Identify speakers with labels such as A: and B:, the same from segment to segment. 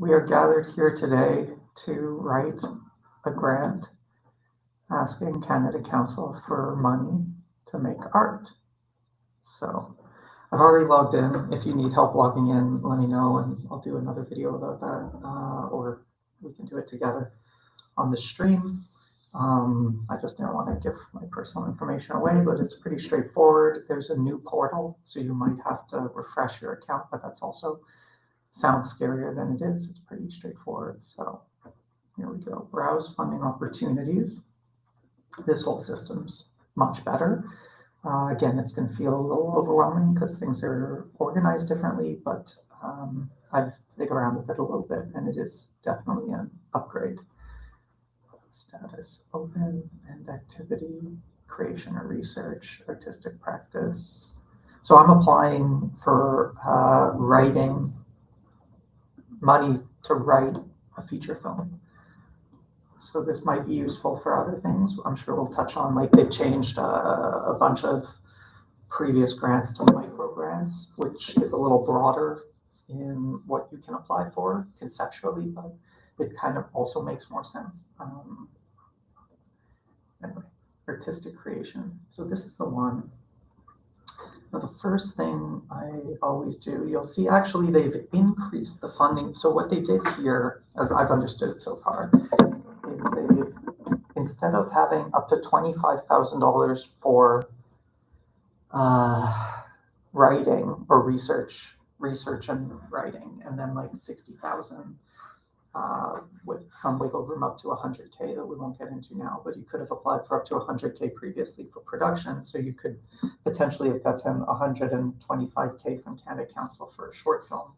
A: We are gathered here today to write a grant asking Canada Council for money to make art. So I've already logged in. If you need help logging in, let me know and I'll do another video about that, or we can do it together on the stream. I just didn't want to give my personal information away, but it's pretty straightforward. There's a new portal, so you might have to refresh your account, but that's also sounds scarier than it is. It's pretty straightforward. So here we go. Browse funding opportunities. This whole system's much better. Again, it's going to feel a little overwhelming because things are organized differently, but I've played around with it a little bit and it is definitely an upgrade. Status open and activity, creation or research, artistic practice. So I'm applying for writing money to write a feature film. So this might be useful for other things. I'm sure we'll touch on, like they've changed a bunch of previous grants to micro grants, which is a little broader in what you can apply for conceptually, but it kind of also makes more sense. Anyway, artistic creation. So this is the one. Now the first thing I always do, you'll see actually they've increased the funding. So what they did here, as I've understood it so far, is they've, instead of having up to $25,000 for writing or research and writing, and then like 60,000 with some wiggle room up to 100K that we won't get into now, but you could have applied for up to 100K previously for production, so you could potentially have gotten 125K from Canada Council for a short film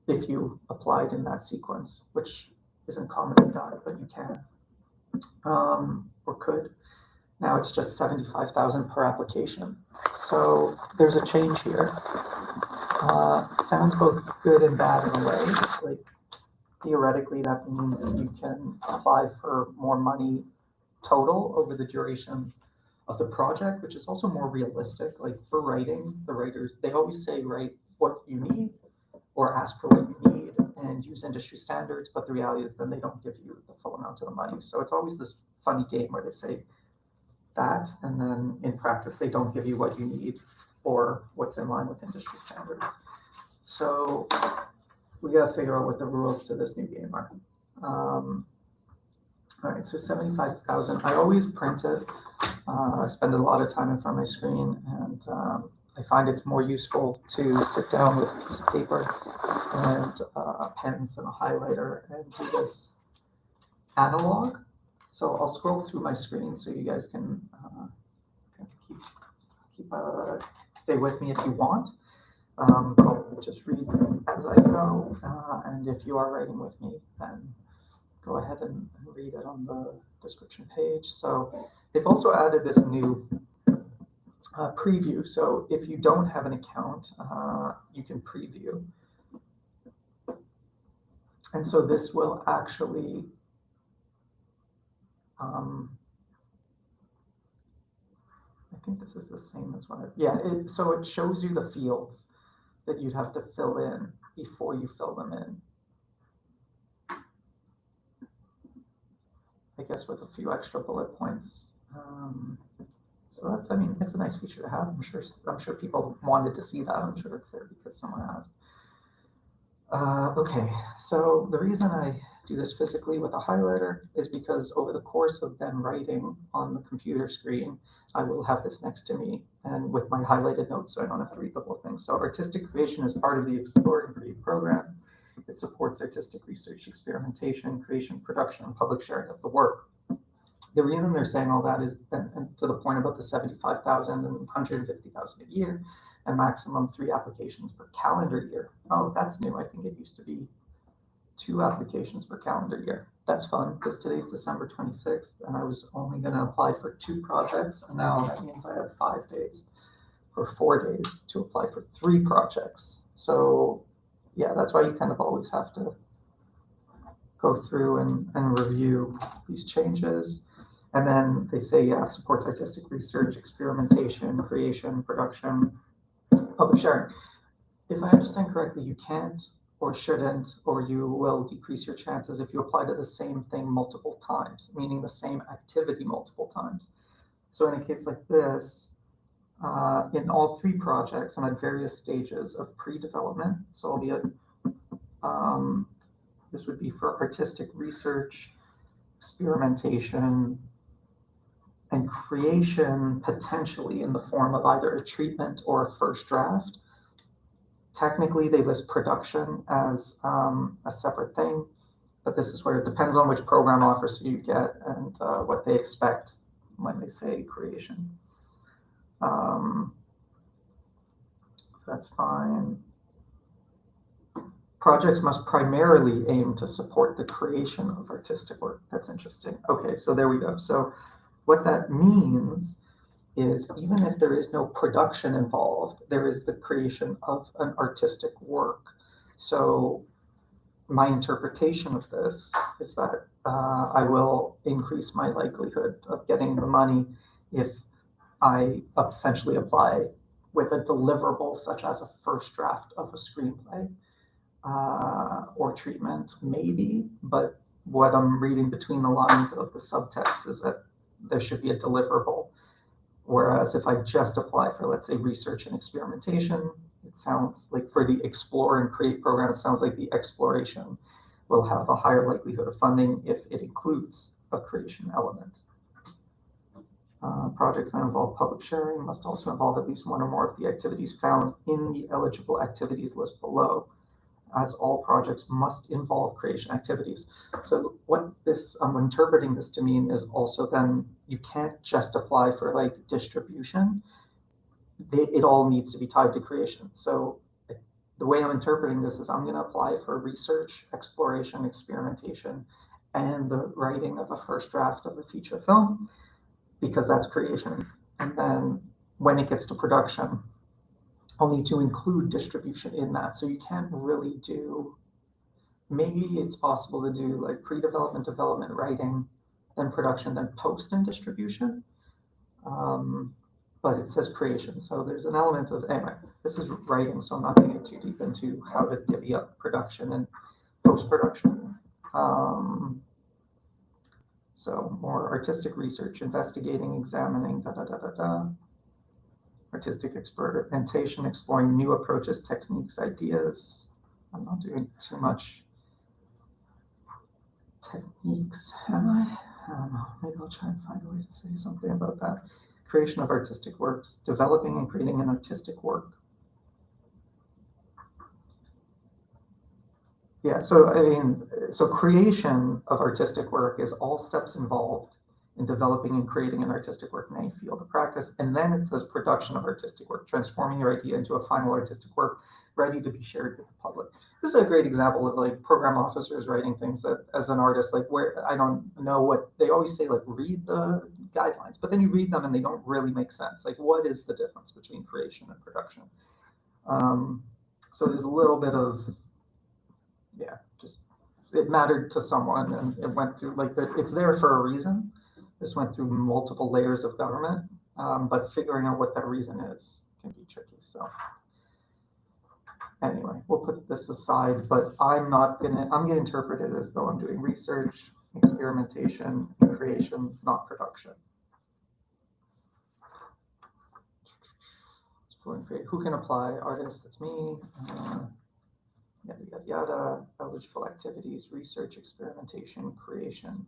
A: if you applied in that sequence, which isn't commonly done, but you can or could. Now it's just 75,000 per application. So there's a change here. Sounds both good and bad in a way. Like theoretically, that means you can apply for more money total over the duration of the project, which is also more realistic. Like for writing, the writers, they always say, write what you need or ask for what you need and use industry standards. But the reality is then they don't give you the full amount of the money. So it's always this funny game where they say that, and then in practice, they don't give you what you need or what's in line with industry standards. So we got to figure out what the rules to this new game are. All right, so 75,000. I always print it. I spend a lot of time in front of my screen, and I find it's more useful to sit down with a piece of paper and pens and a highlighter and do this analog. So I'll scroll through my screen so you guys can stay with me if you want. But I'll just read as I go. And if you are writing with me, then go ahead and read it on the description page. So they've also added this new preview. So if you don't have an account, you can preview. And so this will actually I think this is the same as what so it shows you the fields that you'd have to fill in before you fill them in. I guess with a few extra bullet points. So that's, I mean, it's a nice feature to have. I'm sure people wanted to see that. I'm sure it's there because someone asked. Okay, so the reason I do this physically with a highlighter is because over the course of then writing on the computer screen, I will have this next to me and with my highlighted notes so I don't have to read the whole thing. So artistic creation is part of the Explore and Create program. It supports artistic research, experimentation, creation, production, and public sharing of the work. The reason they're saying all that is, and to the point about the 75,000 and 150,000 a year, and maximum 3 applications per calendar year. Oh, that's new. I think it used to be 2 applications per calendar year. That's fun because today's December 26th and I was only going to apply for 2 projects. And now that means I have 5 days or 4 days to apply for 3 projects. So yeah, that's why you kind of always have to go through and review these changes. And then they say, yeah, supports artistic research, experimentation, creation, production, public sharing. If I understand correctly, you can't or shouldn't, or you will decrease your chances if you apply to the same thing multiple times, meaning the same activity multiple times. So in a case like this, in all 3 projects, I'm at various stages of pre-development. So I'll be at, this would be for artistic research, experimentation, and creation, potentially in the form of either a treatment or a first draft. Technically, they list production as a separate thing, but this is where it depends on which program officer you get and what they expect when they say creation. So that's fine. Projects must primarily aim to support the creation of artistic work. That's interesting. Okay, so there we go. So what that means is even if there is no production involved, there is the creation of an artistic work. So my interpretation of this is that I will increase my likelihood of getting the money if I essentially apply with a deliverable such as a first draft of a screenplay or treatment, maybe. But what I'm reading between the lines of the subtext is that there should be a deliverable. Whereas if I just apply for, let's say, research and experimentation, it sounds like for the explore and create program, it sounds like the exploration will have a higher likelihood of funding if it includes a creation element. Projects that involve public sharing must also involve at least one or more of the activities found in the eligible activities list below, as all projects must involve creation activities. So what this, I'm interpreting this to mean is also then you can't just apply for like distribution. It all needs to be tied to creation. So the way I'm interpreting this is I'm going to apply for research, exploration, experimentation, and the writing of a first draft of a feature film, because that's creation. And then when it gets to production, I'll need to include distribution in that. So you can't really do, maybe it's possible to do like pre-development, development, writing, then production, then post and distribution. But it says creation. So there's an element of, anyway, this is writing, so I'm not going to get too deep into how to divvy up production and post-production. So more artistic research, investigating, examining, artistic experimentation, exploring new approaches, techniques, ideas. I'm not doing too much techniques, am I? I don't know. Maybe I'll try and find a way to say something about that. Creation of artistic works, developing and creating an artistic work. Yeah, so I mean, so creation of artistic work is all steps involved in developing and creating an artistic work in any field of practice. And then it says production of artistic work, transforming your idea into a final artistic work ready to be shared with the public. This is a great example of like program officers writing things that as an artist, like where I don't know what they always say, like read the guidelines, but then you read them and they don't really make sense. Like what is the difference between creation and production? So there's a little bit of, yeah, just it mattered to someone and it went through like it's there for a reason. This went through multiple layers of government, but figuring out what that reason is can be tricky. So anyway, we'll put this aside, but I'm gonna interpret it as though I'm doing research, experimentation, and creation, not production. Who can apply? Artists, that's me. Yada, yada, yada. Eligible activities, research, experimentation, creation.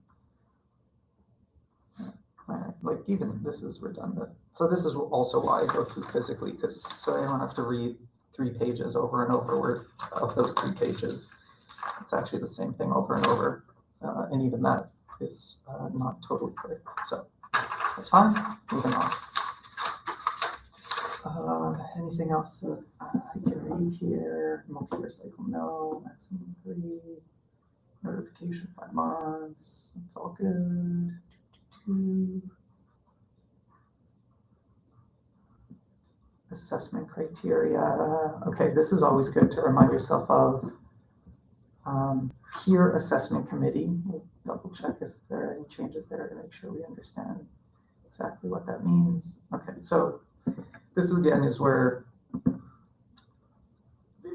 A: Like even this is redundant. So this is also why I go through physically, because so I don't have to read 3 pages over and over where of those 3 pages. It's actually the same thing over and over. And even that is not totally clear. So that's fine. Moving on. Anything else that I can read here? Multi-year cycle, no. Maximum 3. Notification 5 months. It's all good. Assessment criteria. Okay, this is always good to remind yourself of. Peer assessment committee. We'll double check if there are any changes there to make sure we understand exactly what that means. Okay, so this again is where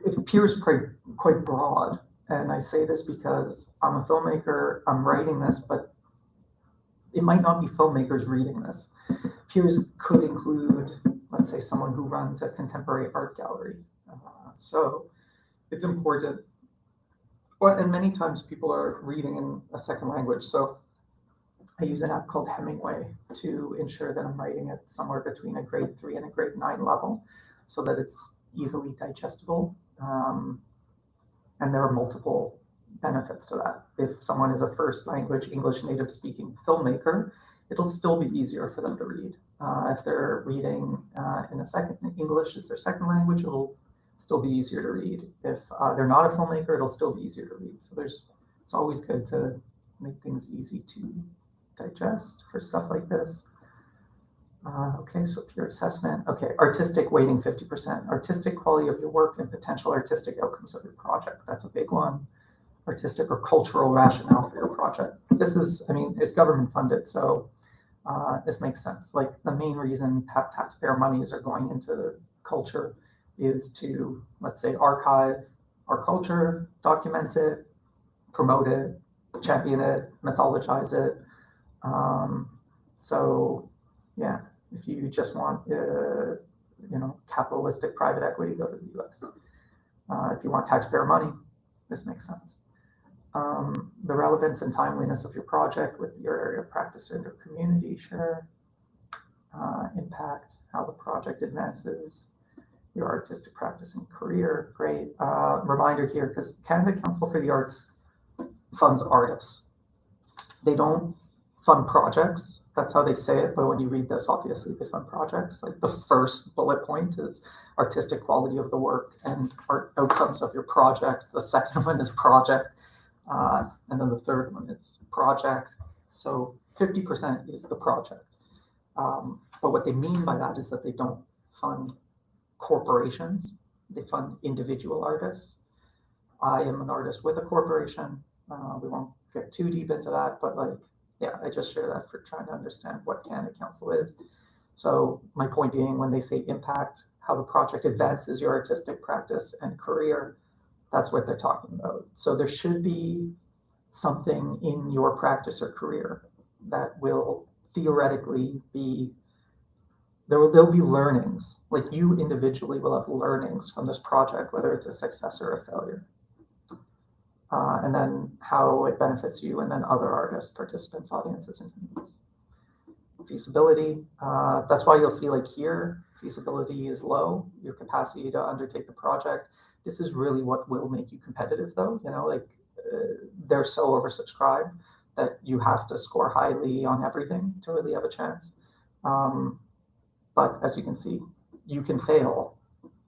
A: it appears quite broad. And I say this because I'm a filmmaker, I'm writing this, but it might not be filmmakers reading this. Peers could include, let's say, someone who runs a contemporary art gallery. So it's important. And many times people are reading in a second language. So I use an app called Hemingway to ensure that I'm writing it somewhere between a grade 3 and a grade 9 level so that it's easily digestible. And there are multiple benefits to that. If someone is a first language English native speaking filmmaker, it'll still be easier for them to read. If they're reading in a second, English is their second language, it'll still be easier to read. If they're not a filmmaker, it'll still be easier to read. So it's always good to make things easy to digest for stuff like this. Okay, so peer assessment. Okay, artistic weighting 50%. Artistic quality of your work and potential artistic outcomes of your project. That's a big one. Artistic or cultural rationale for your project. This is, I mean, it's government funded, so this makes sense. Like the main reason taxpayer monies are going into culture is to, let's say, archive our culture, document it, promote it, champion it, mythologize it. So yeah, if you just want, capitalistic private equity, go to the US. If you want taxpayer money, this makes sense. The relevance and timeliness of your project with your area of practice or your community, sure. Impact, how the project advances your artistic practice and career, great. Reminder here, because Canada Council for the Arts funds artists. They don't fund projects. That's how they say it, but when you read this, obviously they fund projects. Like the first bullet point is artistic quality of the work and art outcomes of your project. The second one is project. And then the third one is project. So 50% is the project. But what they mean by that is that they don't fund corporations. They fund individual artists. I am an artist with a corporation. We won't get too deep into that, but I just share that for trying to understand what Canada Council is. So my point being, when they say impact, how the project advances your artistic practice and career, that's what they're talking about. So there should be something in your practice or career that will theoretically be, there'll be learnings. Like you individually will have learnings from this project, whether it's a success or a failure. And then how it benefits you and then other artists, participants, audiences, and communities. Feasibility, that's why you'll see like here, feasibility is low, your capacity to undertake the project. This is really what will make you competitive though, they're so oversubscribed that you have to score highly on everything to really have a chance. But as you can see, you can fail.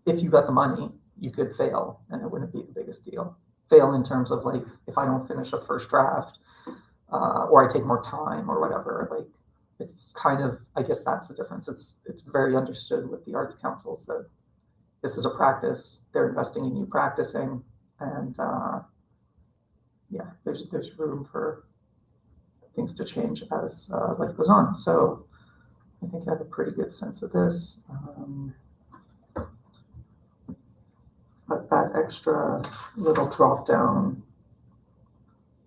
A: If you got the money, you could fail and it wouldn't be the biggest deal. Fail in terms of like, if I don't finish a first draft or I take more time or whatever, like it's kind of, I guess that's the difference. It's very understood with the arts councils that this is a practice, they're investing in you practicing, and there's room for things to change as life goes on. So I think I have a pretty good sense of this. But that extra little drop down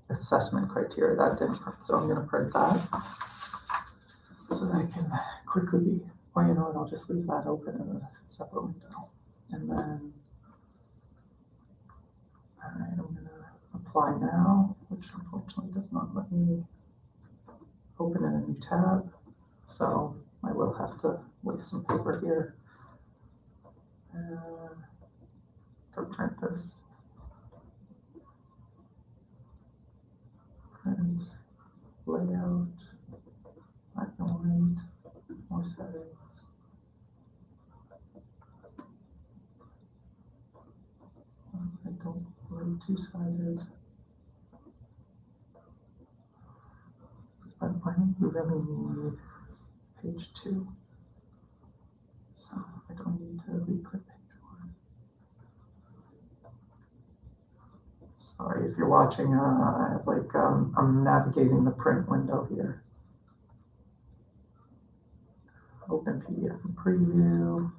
A: assessment criteria, that didn't print. So I'm going to print that so that I can quickly be, or you know what, I'll just leave that open in a separate window. And then, all right, I'm going to apply now, which unfortunately does not let me open in a new tab. So I will have to waste some paper here to print this. Print, layout, black and white, more settings. I don't really two-sided. But I think you really need page 2. So I don't need to re-click page 1. Sorry if you're watching, I'm navigating the print window here. Open PDF and preview.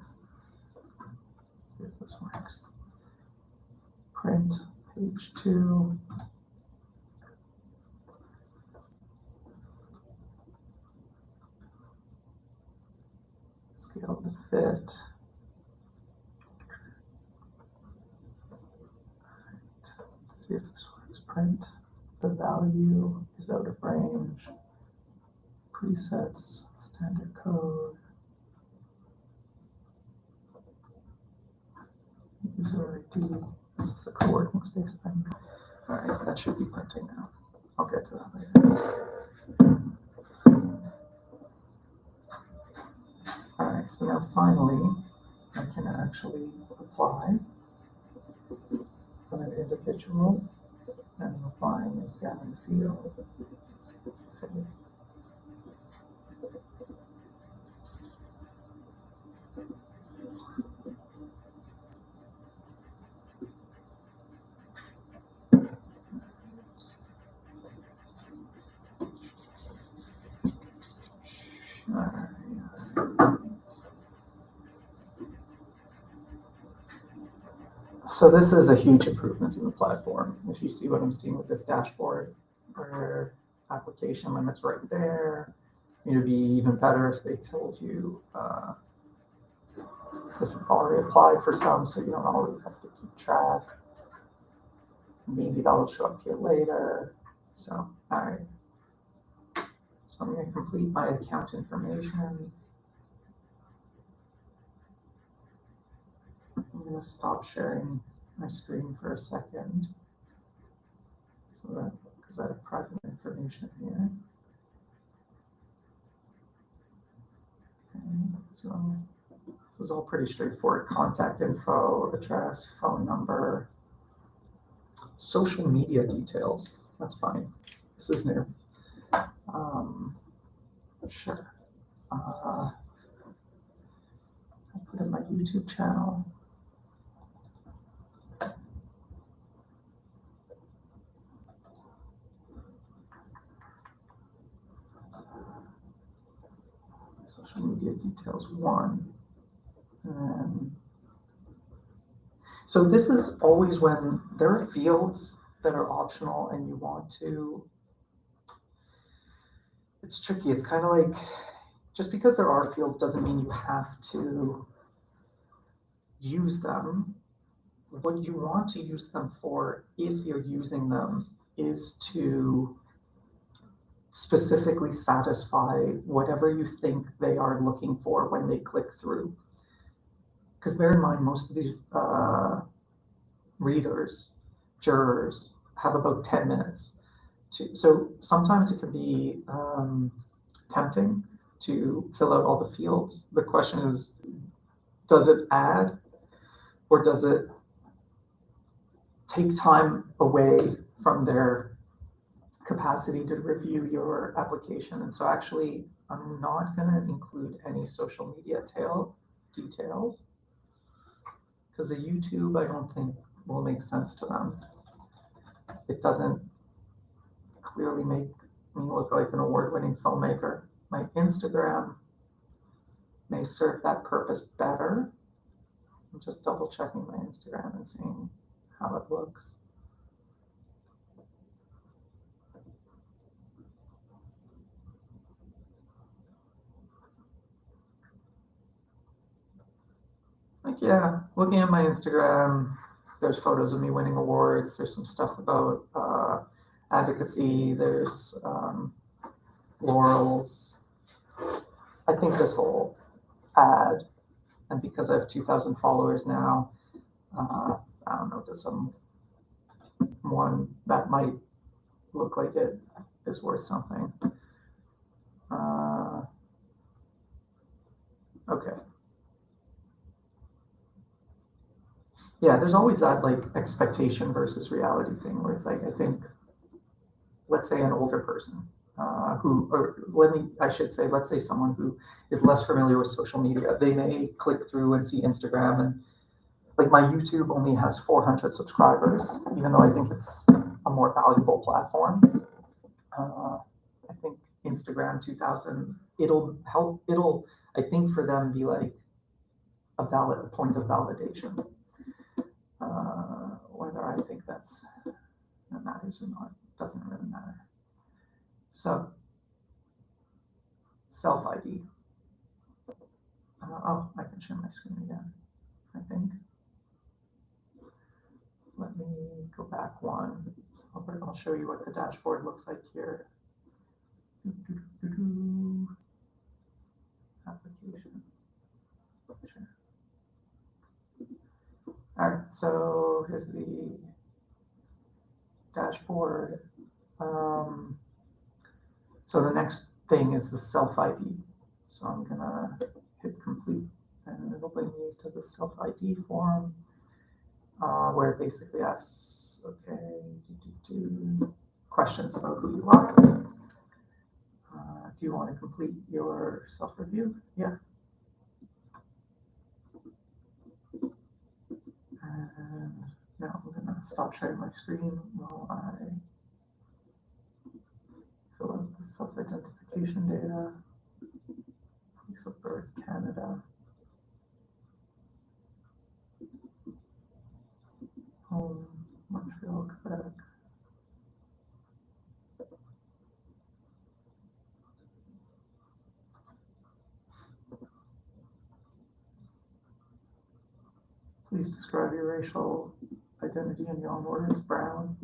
A: Let's see if this works. print, page 2. Scale to fit. Let's see if this works. Print. The value is out of range. Presets, standard code. User ID. This is a co-working space thing. All right, that should be printing now. I'll get to that later. All right, so now finally, I can actually apply an individual, and applying is Gavin Seal. Save. So this is a huge improvement in the platform. If you see what I'm seeing with this dashboard, where application limits right there, it would be even better if they told you if you've already applied for some, so you don't always have to keep track. Maybe that'll show up here later. So, all right. So I'm going to complete my account information. I'm going to stop sharing my screen for a second, so that because I have private information here. Okay, so this is all pretty straightforward. Contact info, address, phone number, social media details. That's fine. This is new. Sure. I'll put in my YouTube channel. Social media details 1. And so this is always when there are fields that are optional and you want to, it's tricky. It's kind of like, just because there are fields doesn't mean you have to use them. What you want to use them for, if you're using them, is to specifically satisfy whatever you think they are looking for when they click through. Because bear in mind, most of these readers, jurors, have about 10 minutes. So sometimes it can be tempting to fill out all the fields. The question is, does it add or does it take time away from their capacity to review your application? And so actually, I'm not going to include any social media details, because the YouTube, I don't think will make sense to them. It doesn't clearly make me look like an award-winning filmmaker. My Instagram may serve that purpose better. I'm just double checking my Instagram and seeing how it looks. Like, yeah, looking at my Instagram, there's photos of me winning awards. There's some stuff about advocacy. There's laurels. I think this will add, and because I have 2,000 followers now, I don't know, to someone that might look like it is worth something. Okay. Yeah, there's always that like expectation versus reality thing where it's like, I think, let's say an older person let's say someone who is less familiar with social media. They may click through and see Instagram, and like my YouTube only has 400 subscribers, even though I think it's a more valuable platform. I think Instagram 2,000, it'll, I think for them be like a point of validation. whether I think that matters or not doesn't really matter. So, self-ID. Oh, I can share my screen again, I think. Let me go back one. I'll show you what the dashboard looks like here. Application. Sure. All right, so here's the dashboard. So the next thing is the self-ID. So I'm gonna hit complete and it'll bring me to the self-ID form where it basically asks, okay, questions about who you are. Do you want to complete your self-review? Yeah. And now I'm gonna stop sharing my screen while I fill out the self-identification data. Place of birth, Canada. Home, Montreal, Quebec. Please describe your racial identity in your own words. Brown.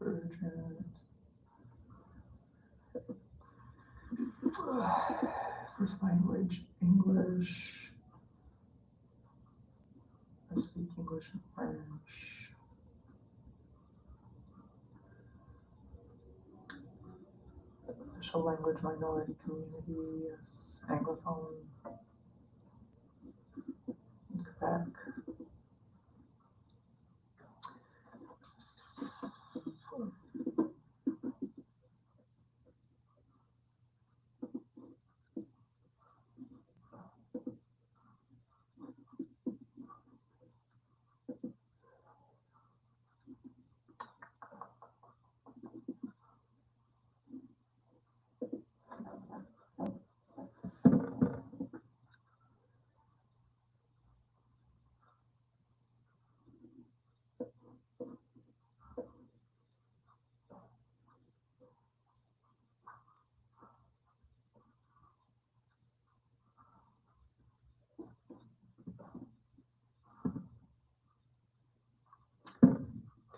A: Divergent. First language, English. I speak English and French. Official language, minority community, yes. Anglophone. Quebec.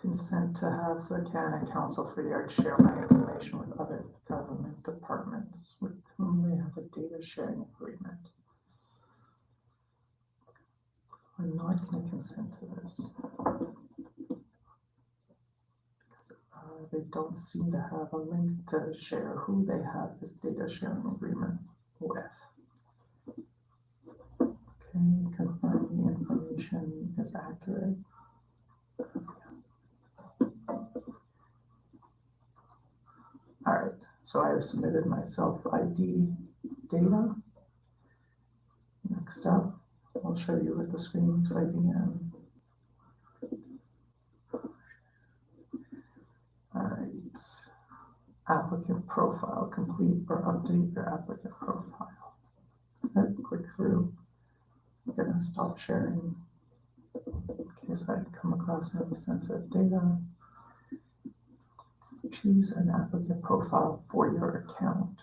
A: Consent to have the Canada Council for the Arts share my information with other government departments with whom they have a data sharing agreement. I'm not going to consent to this because they don't seem to have a link to share who they have this data sharing agreement with. Okay, confirm the information is accurate. All right, so I have submitted my self-ID data. Next up, I'll show you what the screen looks like again. All right, applicant profile, complete or update your applicant profile. That's it, click through. I'm gonna stop sharing in case I come across any sensitive data. Choose an applicant profile for your account.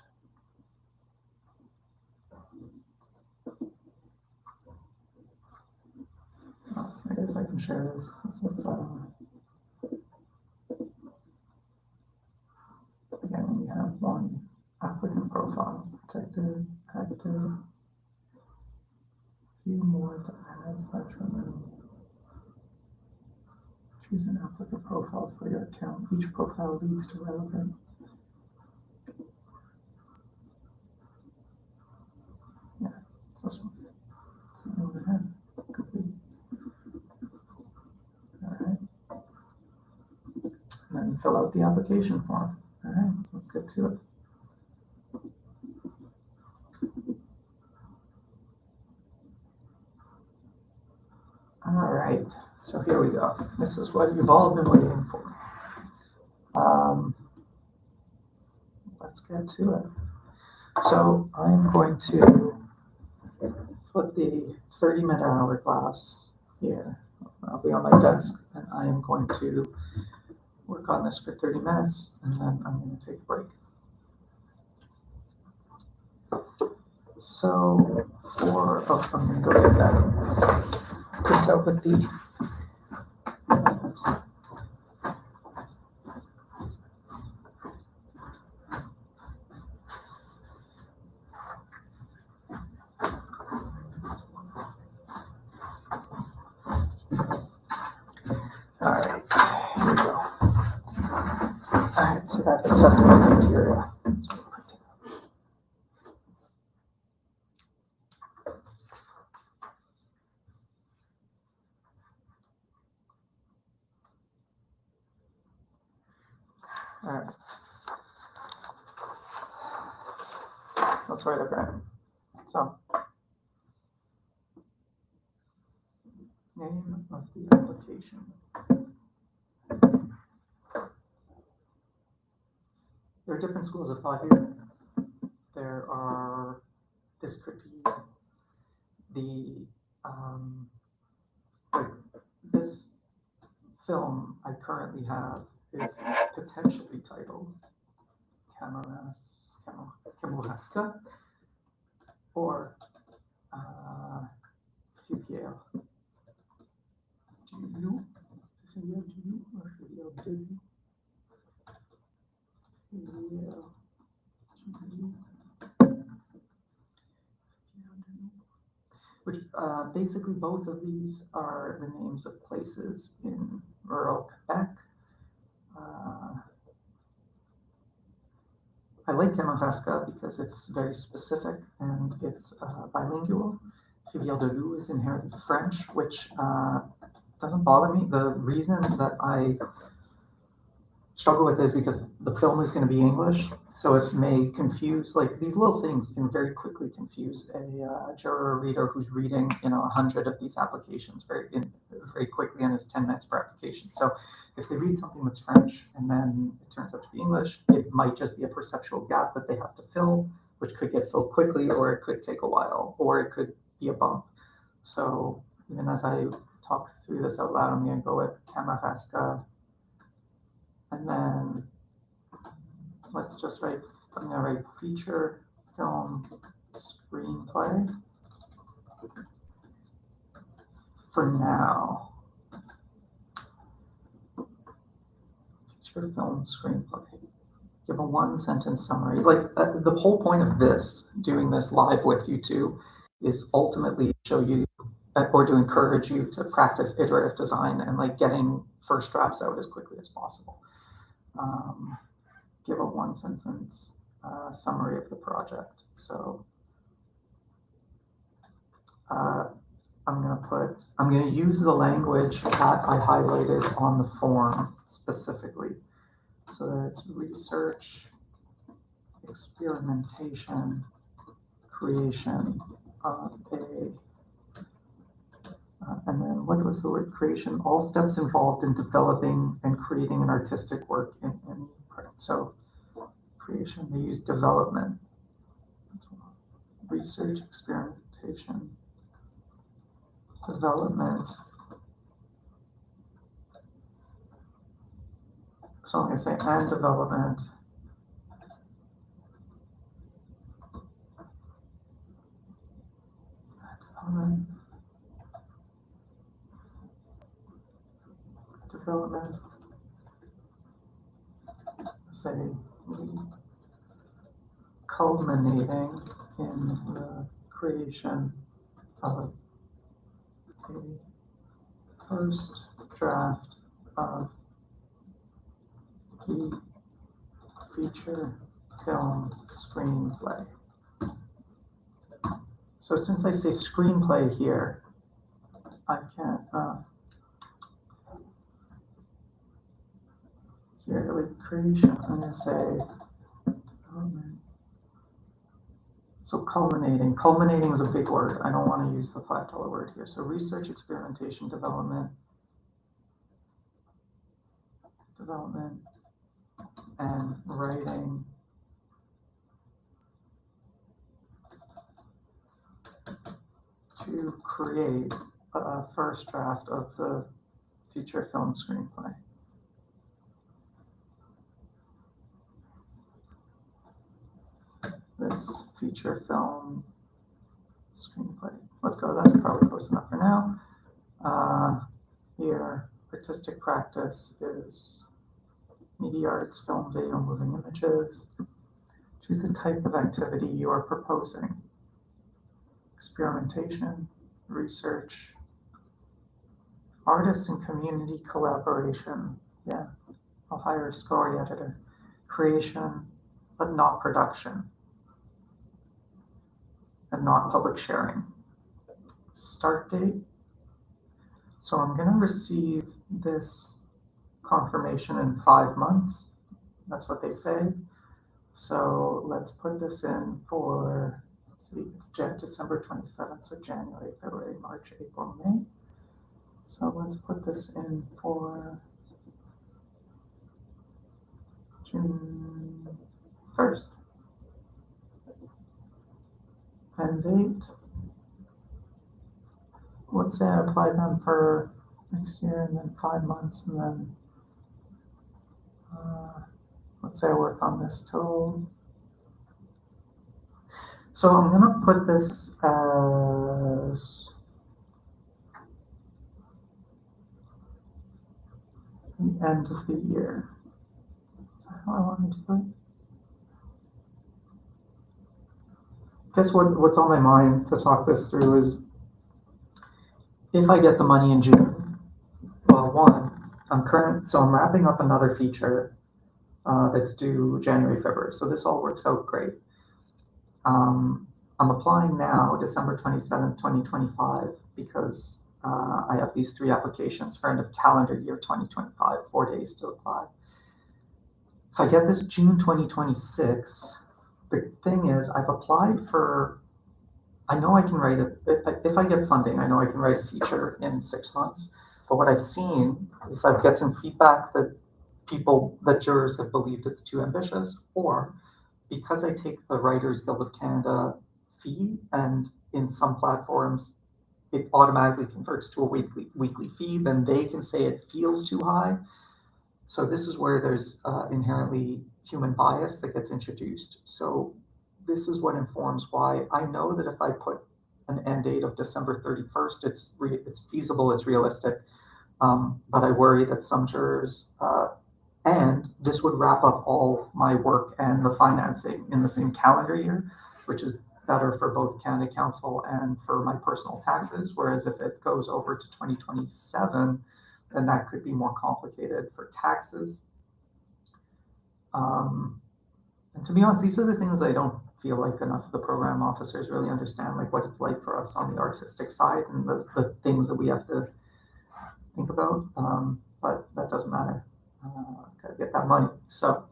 A: Oh, I guess I can share this. This is again, we have one applicant profile, protected, active, view more to add / remove. Choose an applicant profile for your account. Each profile leads to relevant. Yeah, it's this one. So move ahead. Complete. All right. And then fill out the application form. All right. let's get to it. All right, so here we go. This is what you've all been waiting for. Let's get to it. So I'm going to put the 30-minute hourglass here. I'll be on my desk, and I am going to work on this for 30 minutes, and then I'm going to take a break. So I'm going to go get that print out with the all right, here we go. All right, so that assessment criteria. That's what we're printing out. All right. Let's write it down. So, name of the application. There are different schools of thought here. This could be this film I currently have is potentially titled Kamouraska or Rivière du Loup, which basically both of these are the names of places in rural Quebec. I like Kamouraska because it's very specific and it's bilingual. Rivière du Loup is inherently French, which doesn't bother me. The reason that I struggle with this because the film is going to be English, so it may confuse, like these little things can very quickly confuse a juror or reader who's reading 100 of these applications very quickly, and it's 10 minutes per application. So if they read something that's French and then it turns out to be English, it might just be a perceptual gap that they have to fill, which could get filled quickly, or it could take a while, or it could be a bump. So even as I talk through this out loud, I'm going to go with Kamouraska. And then let's just write, I'm going to write feature film screenplay for now. Feature film screenplay. Give a 1-sentence summary. Like the whole point of this, doing this live with you two, is ultimately show you or to encourage you to practice iterative design and like getting first drafts out as quickly as possible. Give a 1-sentence summary of the project. So I'm going to use the language that I highlighted on the form specifically. So that's research, experimentation, creation of and then what was the word creation? All steps involved in developing and creating an artistic work in print. So creation, they use development, research, experimentation, development. So I'm going to say and development. Development, say, culminating in the creation of a first draft of the feature film screenplay. So since I say screenplay here, I can't, here with creation, I'm going to say development. So culminating is a big word. I don't want to use the $5 word here. So research, experimentation, development, and writing to create a first draft of the feature film screenplay. This feature film screenplay. Let's go. That's probably close enough for now. Here, artistic practice is media arts, film, video, moving images. Choose the type of activity you are proposing. Experimentation, research, artists and community collaboration. Yeah, I'll hire a story editor. Creation, but not production. And not public sharing. Start date. So I'm going to receive this confirmation in 5 months. That's what they say. So let's put this in for, let's see, it's December 27th, so January, February, March, April, May. So let's put this in for June 1st. End date. Let's say I apply them for next year and then 5 months, and then let's say I work on this till. So I'm going to put this as the end of the year. Is that how I want to do it? Guess what's on my mind to talk this through is if I get the money in June, well, one, I'm wrapping up another feature that's due January, February. So this all works out great. I'm applying now, December 27th, 2025, because I have these 3 applications for end of calendar year 2025, 4 days to apply. If I get this June 2026, the thing is I've applied for, I know I can write if I get funding, I know I can write a feature in 6 months. But what I've seen is I've gotten feedback that jurors have believed it's too ambitious, or because I take the Writers Guild of Canada fee, and in some platforms it automatically converts to a weekly fee, then they can say it feels too high. So this is where there's inherently human bias that gets introduced. So this is what informs why I know that if I put an end date of December 31st, it's feasible, it's realistic. But I worry that some jurors, and this would wrap up all my work and the financing in the same calendar year, which is better for both Canada Council and for my personal taxes. Whereas if it goes over to 2027, then that could be more complicated for taxes. And to be honest, these are the things I don't feel like enough of the program officers really understand, like what it's like for us on the artistic side and the things that we have to think about. But that doesn't matter. Gotta get that money. So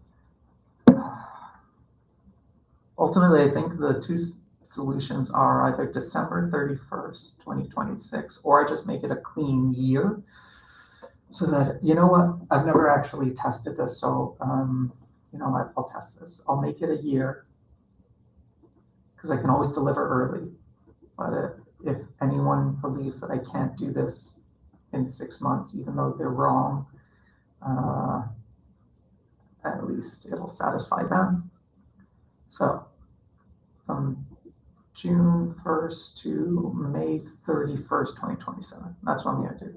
A: ultimately, I think the 2 solutions are either December 31st, 2026, or I just make it a clean year. So that, you know what, I've never actually tested this, so you know what, I'll test this. I'll make it a year, because I can always deliver early. But if anyone believes that I can't do this in 6 months, even though they're wrong, at least it'll satisfy them. So from June 1st to May 31st, 2027, that's what I'm going to do.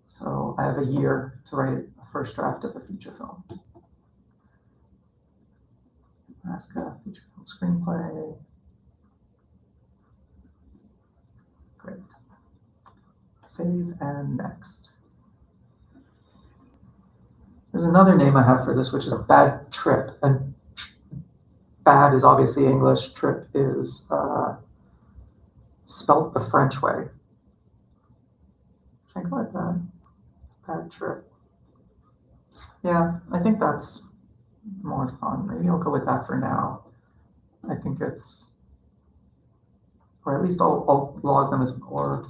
A: So I have a year to write a first draft of a feature film. Ask a feature film screenplay. Great. Save and next. There's another name I have for this, which is a bad trip. And bad is obviously English. Trip is spelt the French way. Should I go like that? Bad trip. Yeah, I think that's more fun. Maybe I'll go with that for now. I think it's, or at least I'll log them as or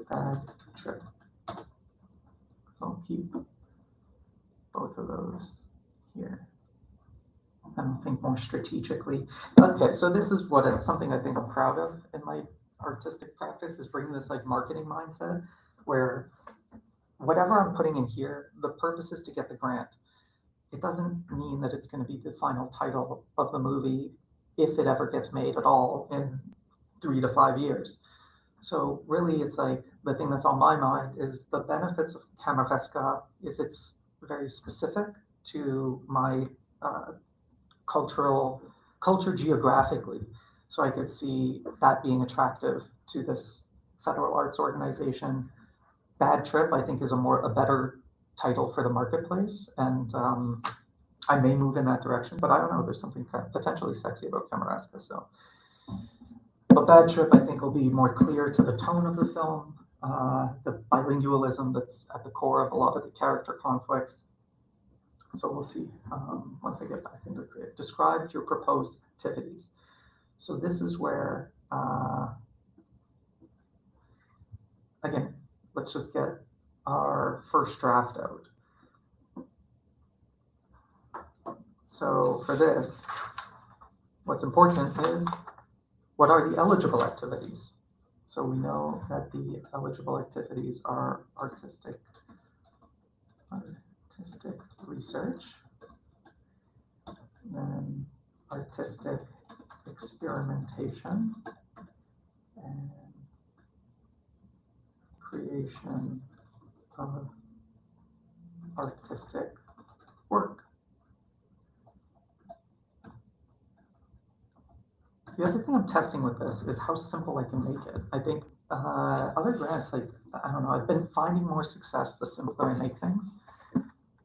A: bad trip. So I'll keep both of those here. And think more strategically. Okay, so this is what it's something I think I'm proud of in my artistic practice is bringing this like marketing mindset where whatever I'm putting in here, the purpose is to get the grant. It doesn't mean that it's going to be the final title of the movie if it ever gets made at all in 3 to 5 years. So really it's like the thing that's on my mind is the benefits of Camaresca is it's very specific to my culture geographically. So I could see that being attractive to this federal arts organization. Bad Trip, I think, is a better title for the marketplace, and I may move in that direction. But I don't know. There's something potentially sexy about Camaresca. So, but Bad Trip, I think, will be more clear to the tone of the film, the bilingualism that's at the core of a lot of the character conflicts. So we'll see once I get back into creative. Describe your proposed activities. So this is where, again, let's just get our first draft out. So for this, what's important is what are the eligible activities? So we know that the eligible activities are artistic research, then artistic experimentation, and creation of artistic work. The other thing I'm testing with this is how simple I can make it. I think other grants, like, I don't know, I've been finding more success the simpler I make things.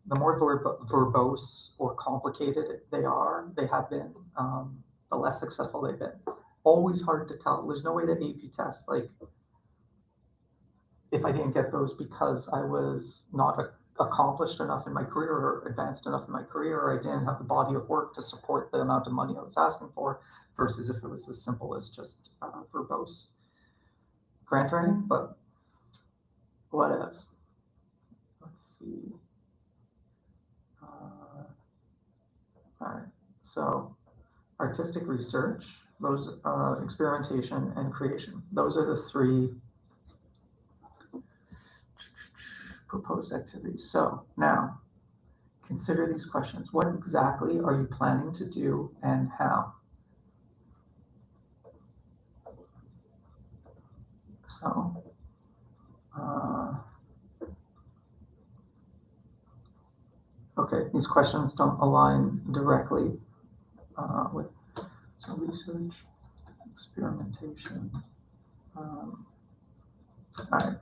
A: The more verbose or complicated they have been, the less successful they've been. Always hard to tell. There's no way to A/B test, like, if I didn't get those because I was not accomplished enough in my career or advanced enough in my career, or I didn't have the body of work to support the amount of money I was asking for, versus if it was as simple as just verbose grant writing, but what else? Let's see. All right, so artistic research, those experimentation and creation. Those are the three proposed activities. So now consider these questions. What exactly are you planning to do and how? So okay, these questions don't align directly with so research, experimentation. All right,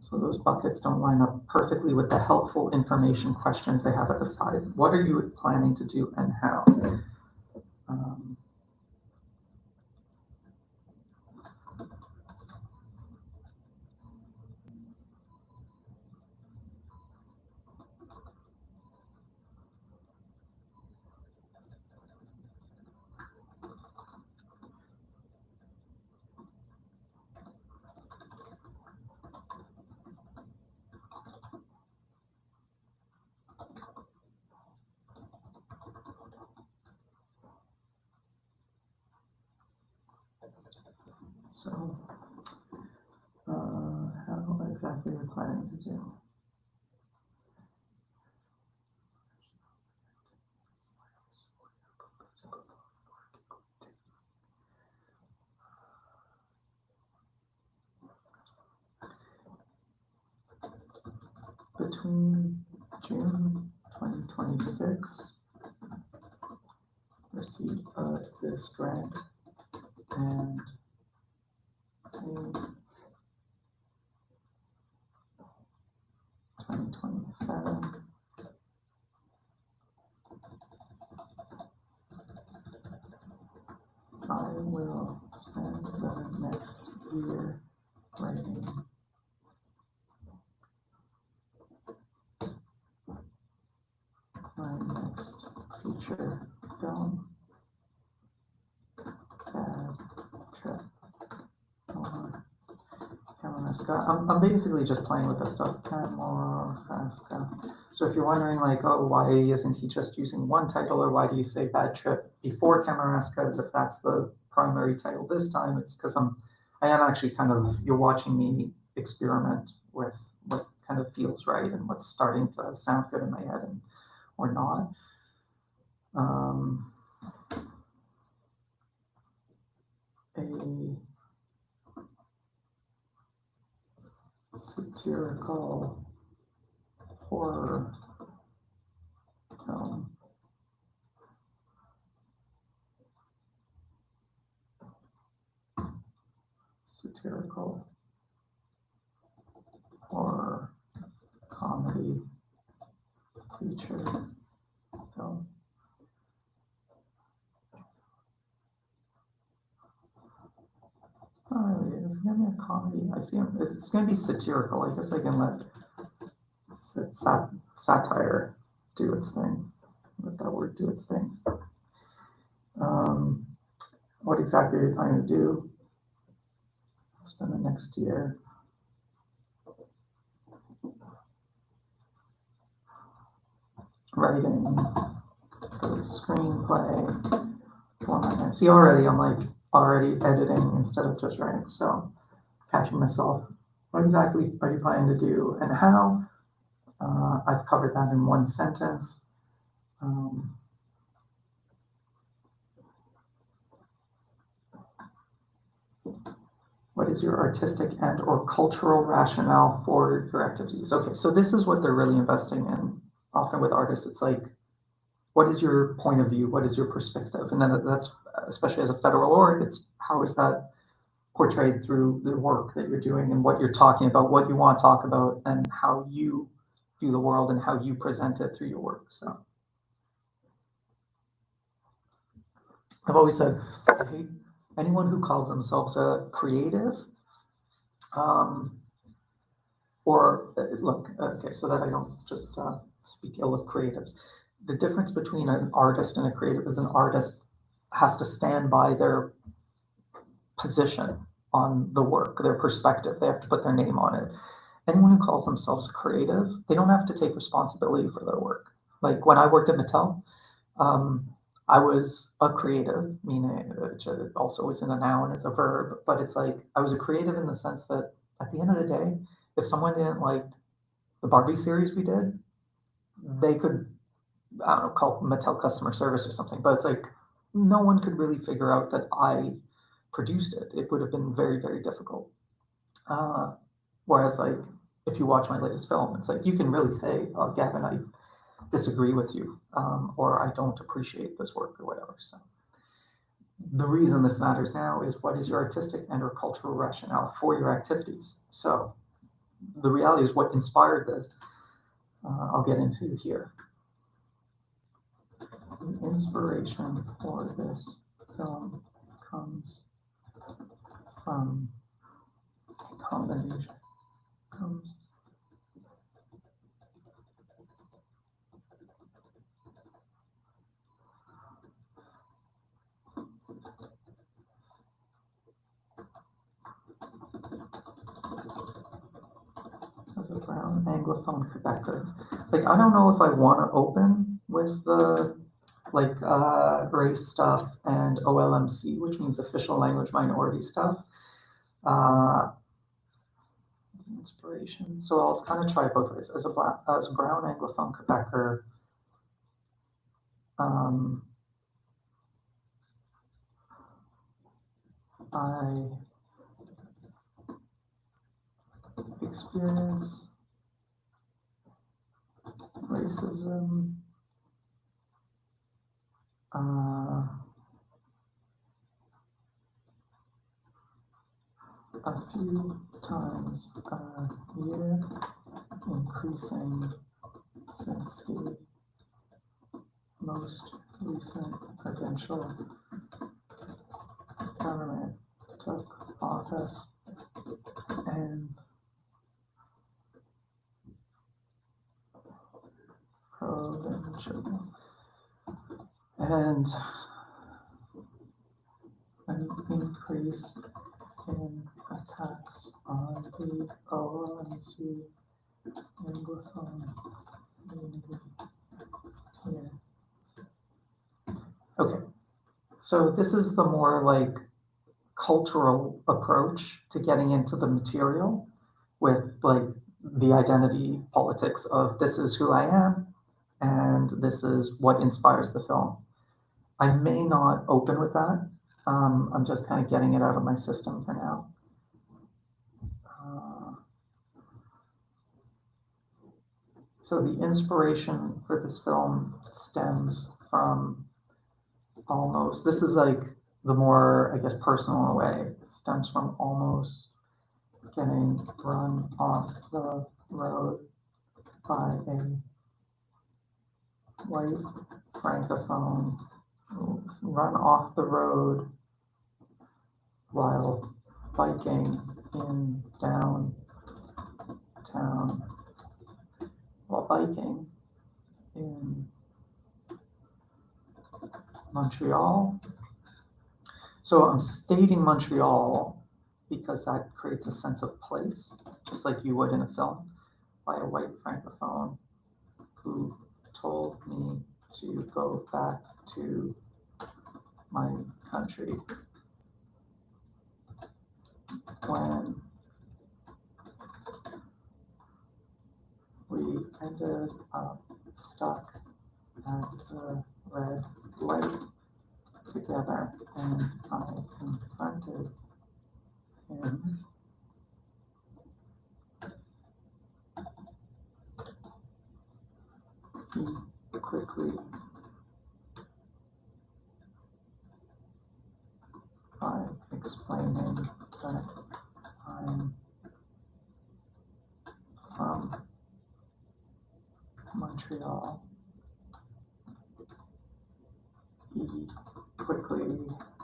A: so those buckets don't line up perfectly with the helpful information questions they have at the side. What are you planning to do and how? So, how exactly are you planning to do? Between June 2026, receipt of this grant, and May 2027, I will spend the next year writing my next Kamouraska. I'm basically just playing with this stuff. Kamouraska. So if you're wondering, like, oh, why isn't he just using one title, or why do you say Bad Trip before Kamouraska, as if that's the primary title this time? It's because I am actually kind of, you're watching me experiment with what kind of feels right and what's starting to sound good in my head and or not. A satirical horror film. Satirical horror comedy feature film. Oh, is it gonna be a comedy? I see. It's gonna be satirical. I guess I can let satire do its thing. Let that word do its thing. What exactly are you planning to do? Spend the next year. Writing the screenplay format. And see, already I'm like already editing instead of just writing. So catching myself. What exactly are you planning to do and how? I've covered that in one sentence. What is your artistic and or cultural rationale for your activities? Okay, so this is what they're really investing in. Often with artists, it's like, what is your point of view? What is your perspective? And then that's, especially as a federal org, it's how is that portrayed through the work that you're doing and what you're talking about, what you want to talk about, and how you view the world and how you present it through your work. So I've always said, I hate anyone who calls themselves a creative, or look, okay, so that I don't just speak ill of creatives. The difference between an artist and a creative is an artist has to stand by their position on the work, their perspective. They have to put their name on it. Anyone who calls themselves creative, they don't have to take responsibility for their work. Like when I worked at Mattel, I was a creative, meaning it also was in a noun as a verb, but it's like I was a creative in the sense that at the end of the day, if someone didn't like the Barbie series we did, they could, I don't know, call Mattel customer service or something. But it's like no one could really figure out that I produced it. It would have been very, very difficult. Whereas like if you watch my latest film, it's like you can really say, oh, Gavin, I disagree with you, or I don't appreciate this work or whatever. So the reason this matters now is what is your artistic and or cultural rationale for your activities? So the reality is what inspired this. I'll get into here. The inspiration for this film comes from combination. As a brown Anglophone Quebecer. Like, I don't know if I want to open with the like race stuff and OLMC, which means official language minority stuff. Inspiration. So I'll kind of try both ways. As a brown Anglophone Quebecer, I experience racism a few times a year, increasing since the most recent provincial government took office, and provincial and an increase in attacks on C-O-N-C, Anglophone, here. Okay, so this is the more like cultural approach to getting into the material with like the identity politics of this is who I am and this is what inspires the film. I may not open with that. I'm just kind of getting it out of my system for now. So the inspiration for this film stems from almost, this is like the more, I guess, personal way, stems from almost getting run off the road by a white francophone, run off the road while biking in downtown, while biking in Montreal. So I'm stating Montreal because that creates a sense of place, just like you would in a film, by a white francophone who told me to go back to my country when we ended up stuck at the red light together, and I confronted him. He quickly by explaining that I'm from Montreal. He quickly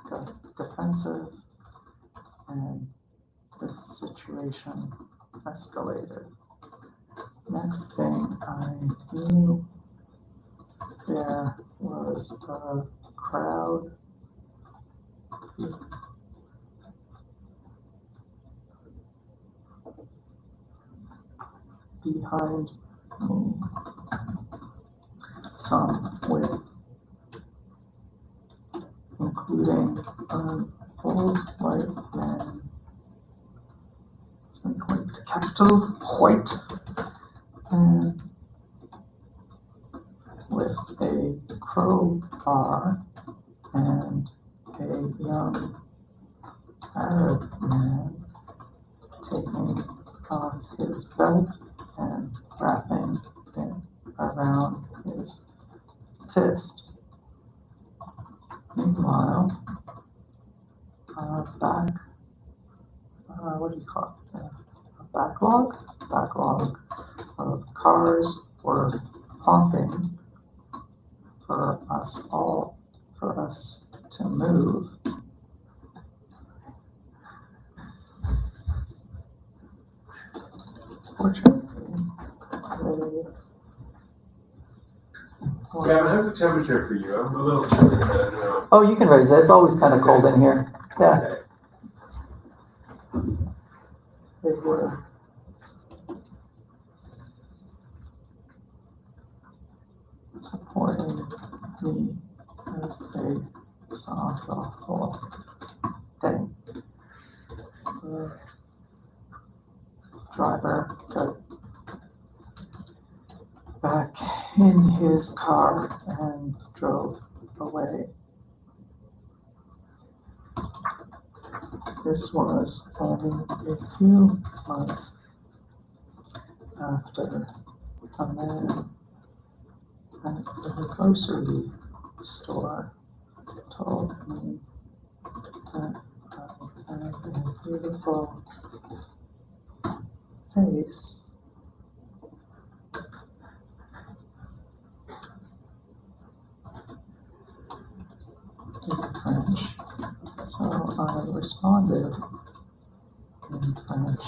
A: got defensive and the situation escalated. Next thing I knew, there was a crowd behind me, some with, including an old white man. Let's make white the capital, white, and with a crowbar and a young Arab man taking off his belt and wrapping it around his fist. Meanwhile, what do you call it? A backlog of cars were honking for us to move. Fortunately,
B: Gavin, how's the temperature for you? I'm a little chilly now.
A: Oh, you can raise it. It's always kind of cold in here. Yeah. They were supporting me as they saw the whole thing. The driver got back in his car and drove away. This was only a few months after a man at the grocery store told me that I had a beautiful face. In French, so I responded in French.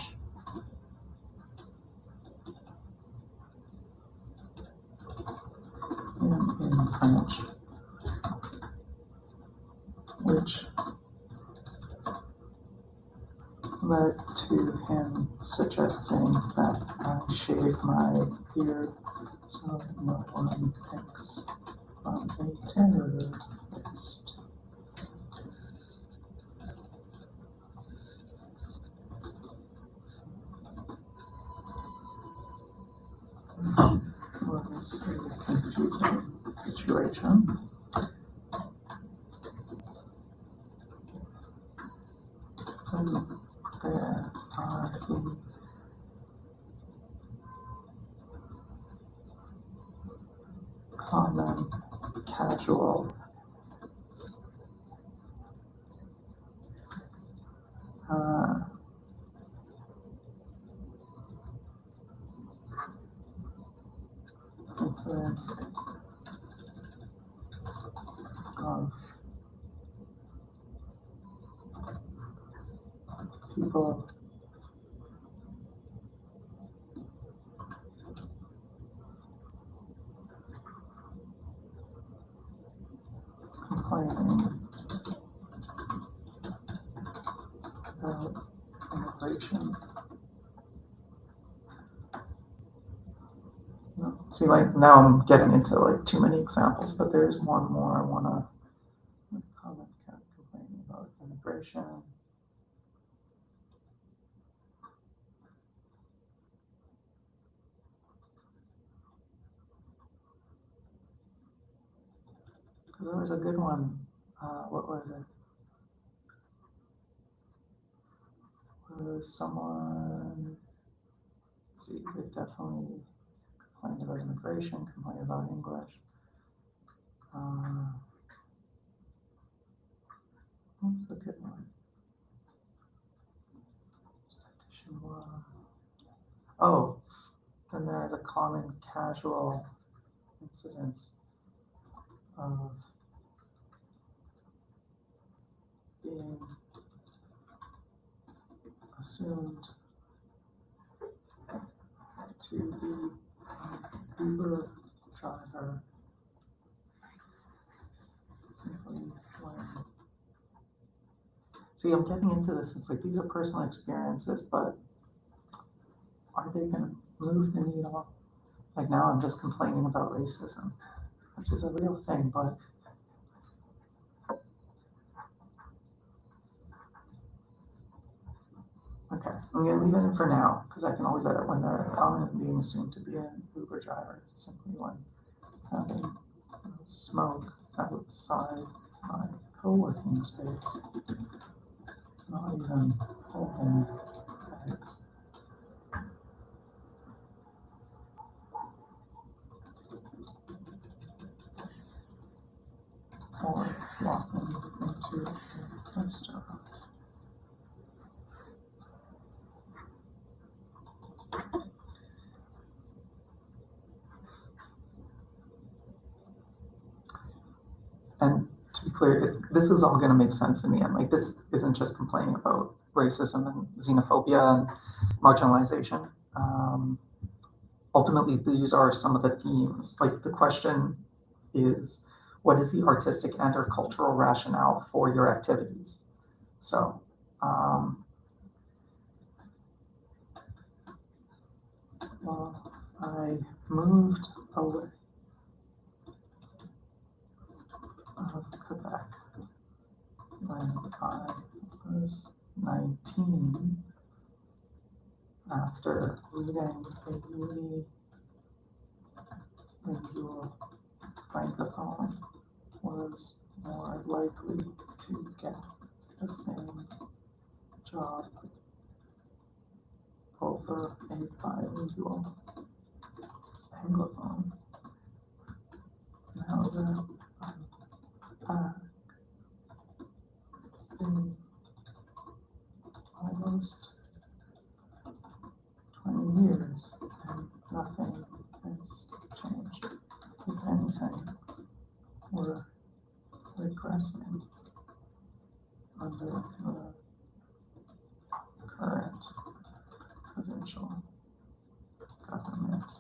A: In French, which led to him suggesting that I shave my beard so no one thinks I'm a terrorist. Was a confusing situation. And there are the common casual incidents of people complaining about immigration. See, like now I'm getting into like too many examples, but there's one more I want to comment complaining about immigration. Because there was a good one. What was it? Was someone? Let's see, they definitely complained about immigration, complained about English. What's the good one? Oh, then there are the common casual incidents of being assumed to be an Uber driver simply when. See, I'm getting into this. It's like these are personal experiences, but are they going to move the needle? Like now I'm just complaining about racism, which is a real thing, but okay, I'm going to leave it in for now because I can always edit when they're being assumed to be an Uber driver simply when having smoke outside my co-working space. Not even holding bags. Or walking into a restaurant. And to be clear, this is all going to make sense in the end. Like this isn't just complaining about racism and xenophobia and marginalization. Ultimately, these are some of the themes. Like the question is, what is the artistic and or cultural rationale for your activities? So, well, I moved away of Quebec when I was 19 after reading a really lingual francophone was more likely to get the same job over a bilingual anglophone. Now that I'm back, it's been almost 20 years and nothing has changed. If anything, we're regressing under the current provincial government.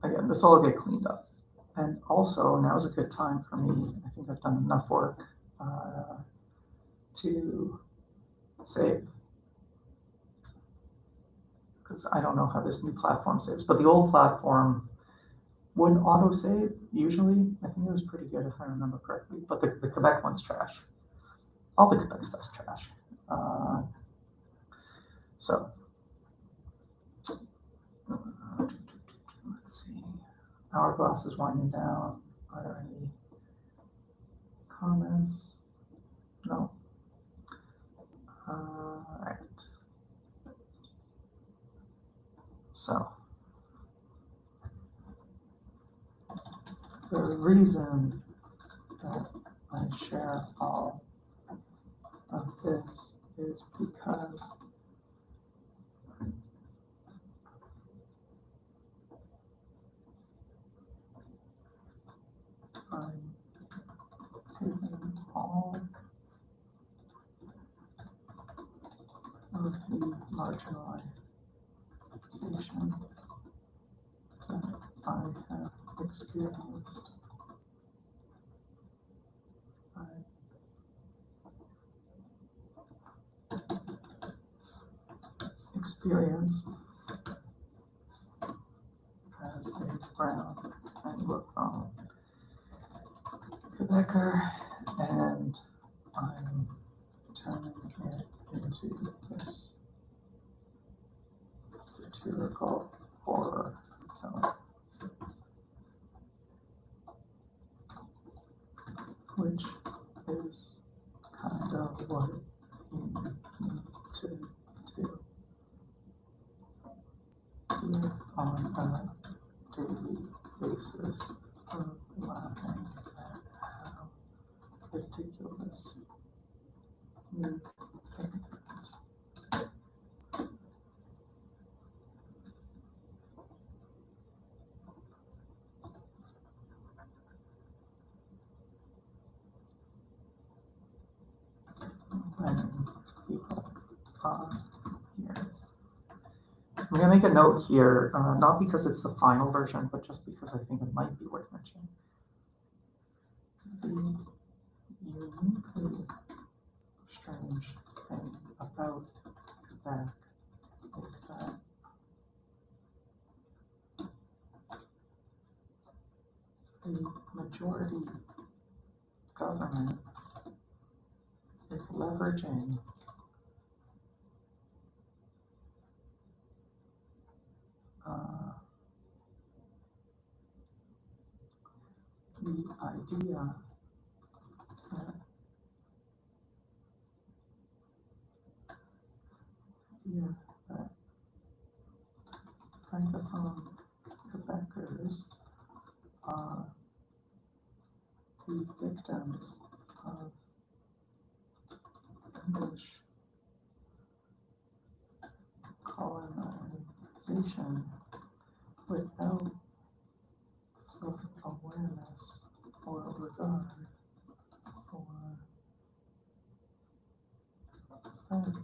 A: Again, this will all get cleaned up. And also, now's a good time for me. I think I've done enough work to Save. Because I don't know how this new platform saves, but the old platform wouldn't auto-save usually. I think it was pretty good if I remember correctly, but the Quebec one's trash. All the Quebec stuff's trash. So, let's see. Hourglass is winding down. Are there any comments? No. All right. So, the reason that I share all of this is because I'm taking all of the marginalization that I have experienced. Experience as a brown Anglophone Quebecer, and I'm turning it into this satirical horror film, which is kind of what you need to do here on a daily basis of laughing at how ridiculous you think it. When people are here. I'm going to make a note here, not because it's the final version, but just because I think it might be worth mentioning. The uniquely strange thing about Quebec is that the majority government is leveraging the idea that Francophone Quebecers are the victims of English colonization without self-awareness or regard for French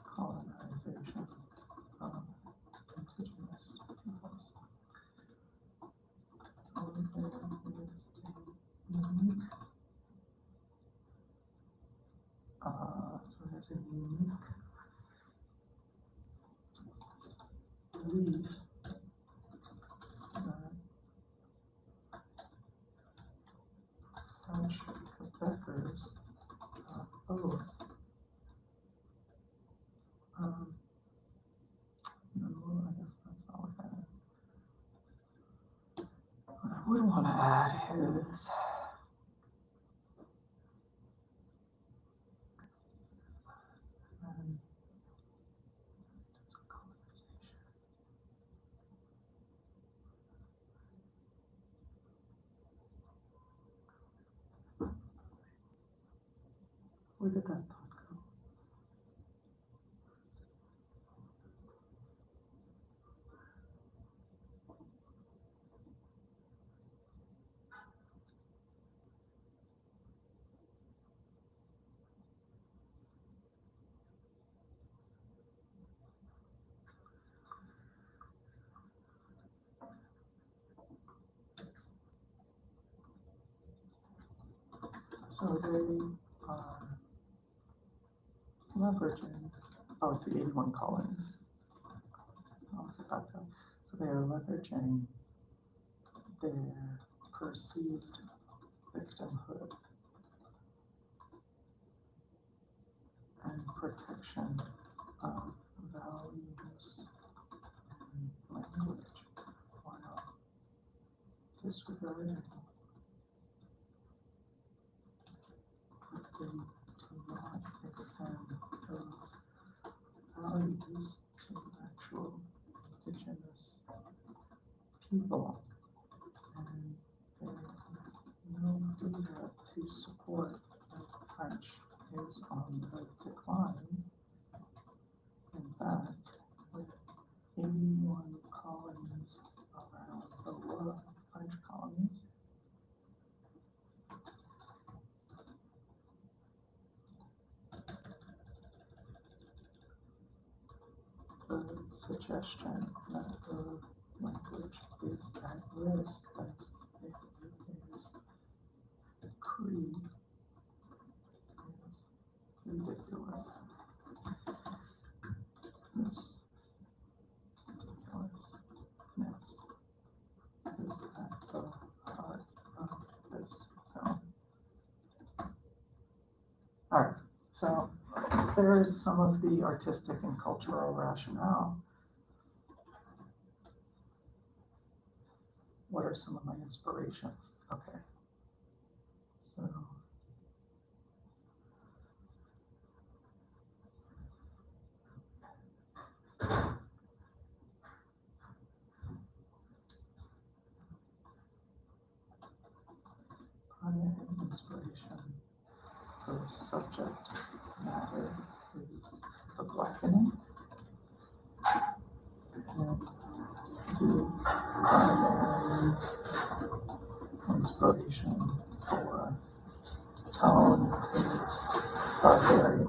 A: colonization of indigenous peoples. So there is a unique, belief that French Quebecers are both no, I guess that's not what that is. What I would want to add is where did that thought go? So they are leveraging, oh, it's the 81 colonies. Oh, I forgot to. So they are leveraging their perceived victimhood and protection of values and language while disregarding that they do not extend those values to actual indigenous people. And there is no data to support that French is on the decline. In fact, with 81 colonies around the world, French colonies, the suggestion that the language is at risk as if it is creed is ridiculous. This ridiculousness is at the heart of this film. All right, so there is some of the artistic and cultural rationale. What are some of my inspirations? Okay, so primary inspiration for subject matter is the blackening, and the primary inspiration for tone is barbarian.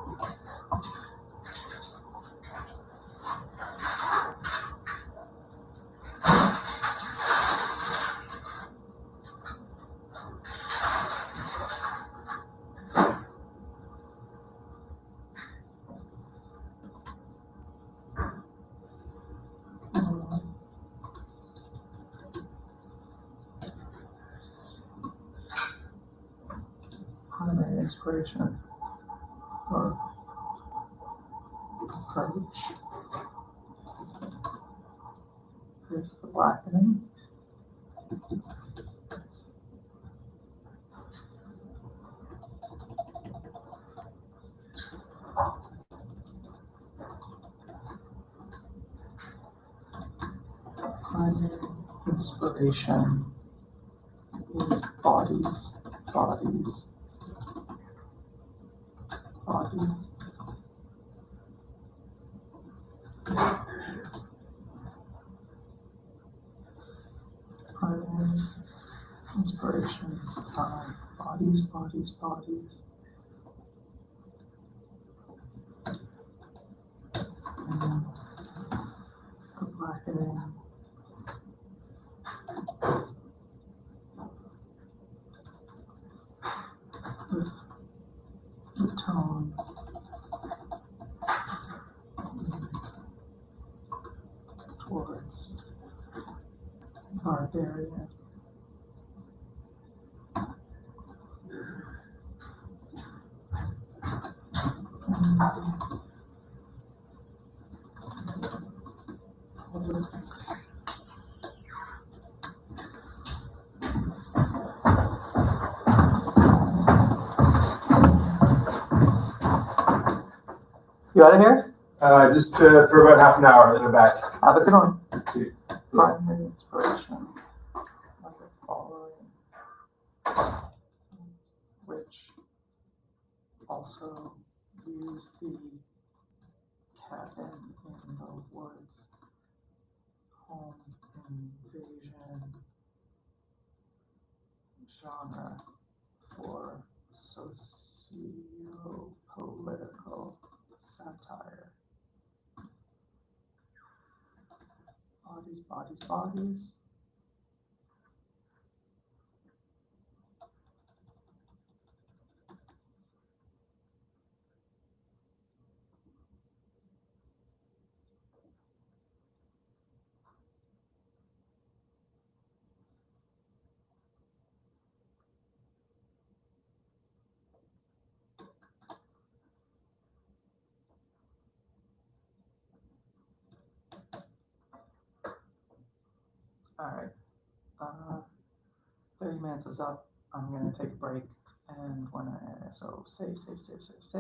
A: Primary inspiration or approach is the blackening. Primary inspiration is bodies, bodies, bodies. Primary inspiration is time, bodies, bodies, bodies. And the blackening with the tone towards barbarian. Politics. You out of here?
B: Just for about half an hour, then I'm back.
A: Have a good one.
B: See ya.
A: Primary inspirations are the following, which also use the cabin in the woods, home invasion genre for socio-political satire. Bodies, bodies, bodies. All right. 30 minutes is up. I'm gonna take a break, and when so save,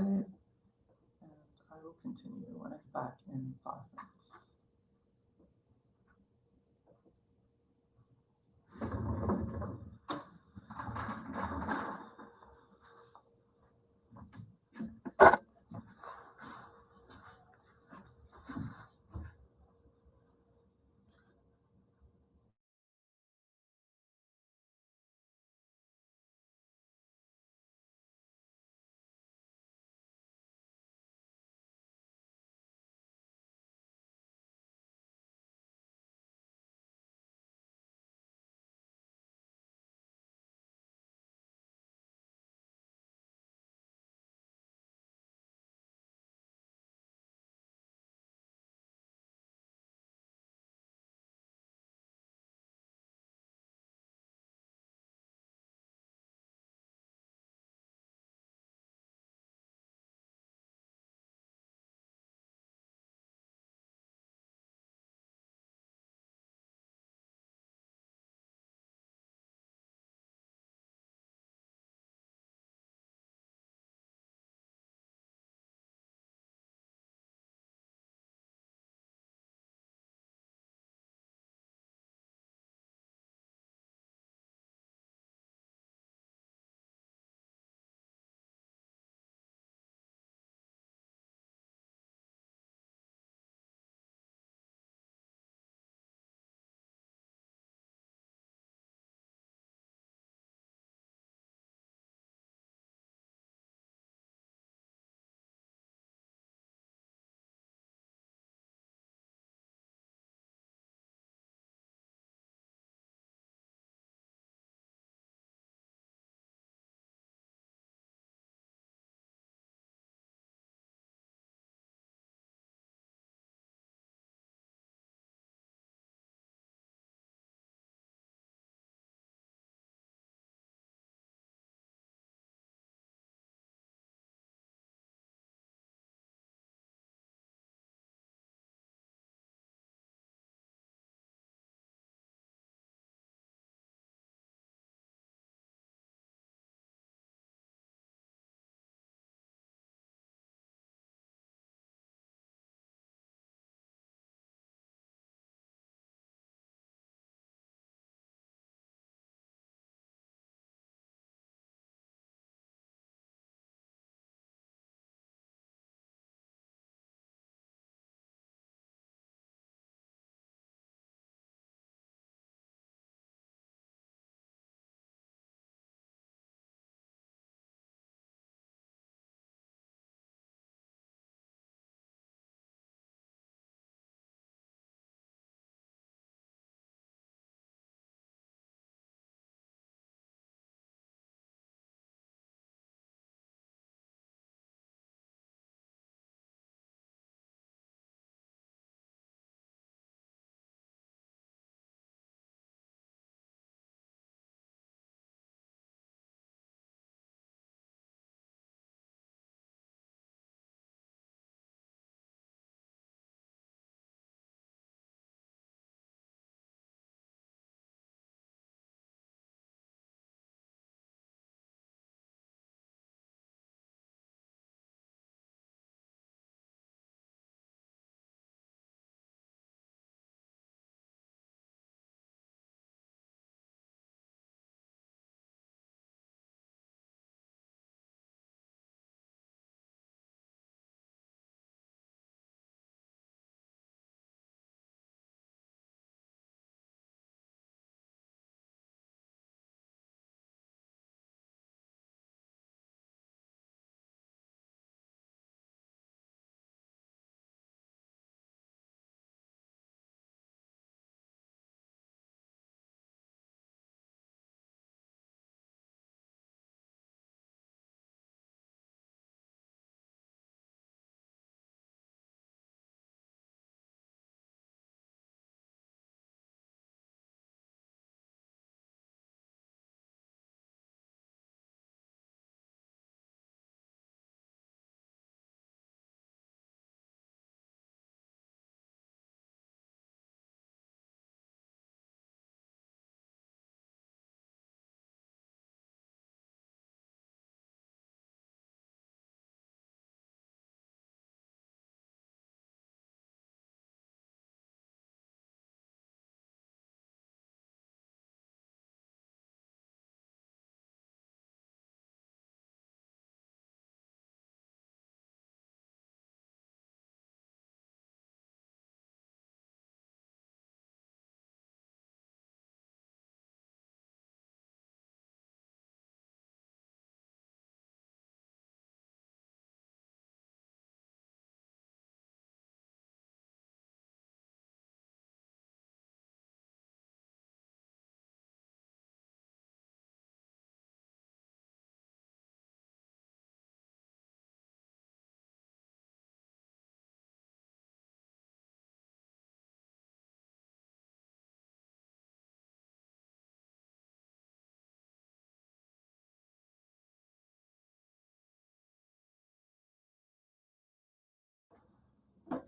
A: and I will continue when I get back in 5 minutes.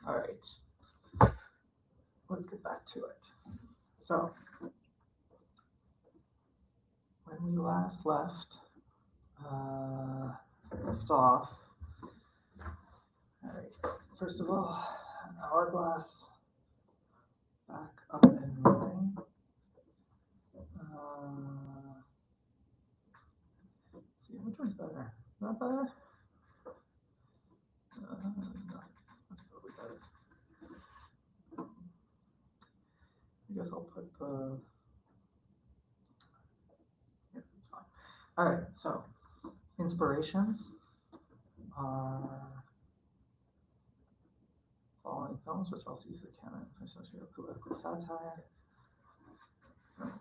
A: All right. Let's get back to it. So, when we last left off, all right, first of all, hourglass back up and running. Let's see, which one's better? Is that better? No, that's probably better. I guess I'll put the, yeah, that's fine. All right, so inspirations are following films, which also use the canon for socio-political satire. Satire.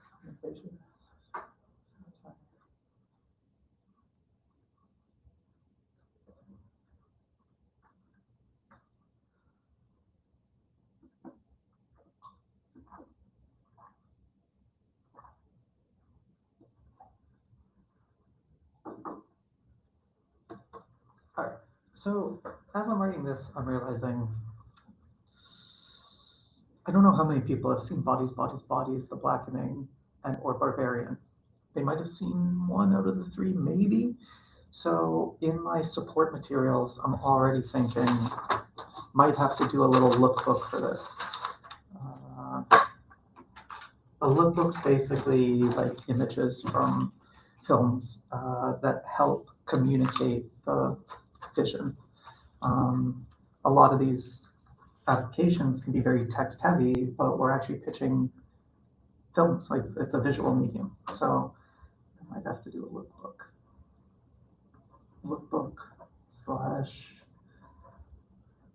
A: All right, so as I'm writing this, I'm realizing I don't know how many people have seen Bodies, Bodies, Bodies, The Blackening, and or Barbarian. They might have seen one out of the three, maybe. So in my support materials, I'm already thinking might have to do a little lookbook for this. A lookbook basically like images from films that help communicate the vision. A lot of these applications can be very text heavy, but we're actually pitching films like it's a visual medium. So I might have to do a lookbook slash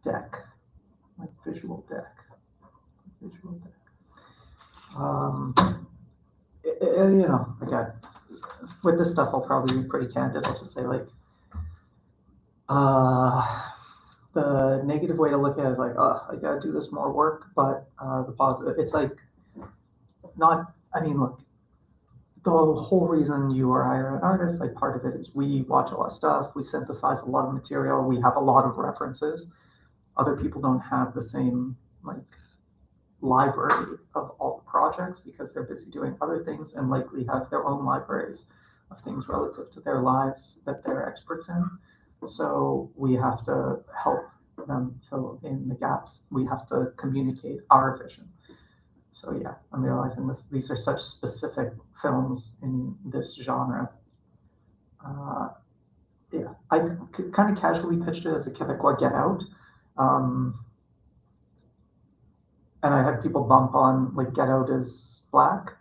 A: deck, like visual deck. You know, again, with this stuff, I'll probably be pretty candid. I'll just say like, the negative way to look at it is like, oh, I gotta do this more work, but the positive, it's like, not, I mean, look, the whole reason you or I are an artist, like part of it is we watch a lot of stuff, we synthesize a lot of material, we have a lot of references. Other people don't have the same like library of all the projects because they're busy doing other things and likely have their own libraries of things relative to their lives that they're experts in. So we have to help them fill in the gaps. We have to communicate our vision. So yeah, I'm realizing these are such specific films in this genre. Yeah, I kind of casually pitched it as a Quebecois Get Out. And I had people bump on like Get Out is black.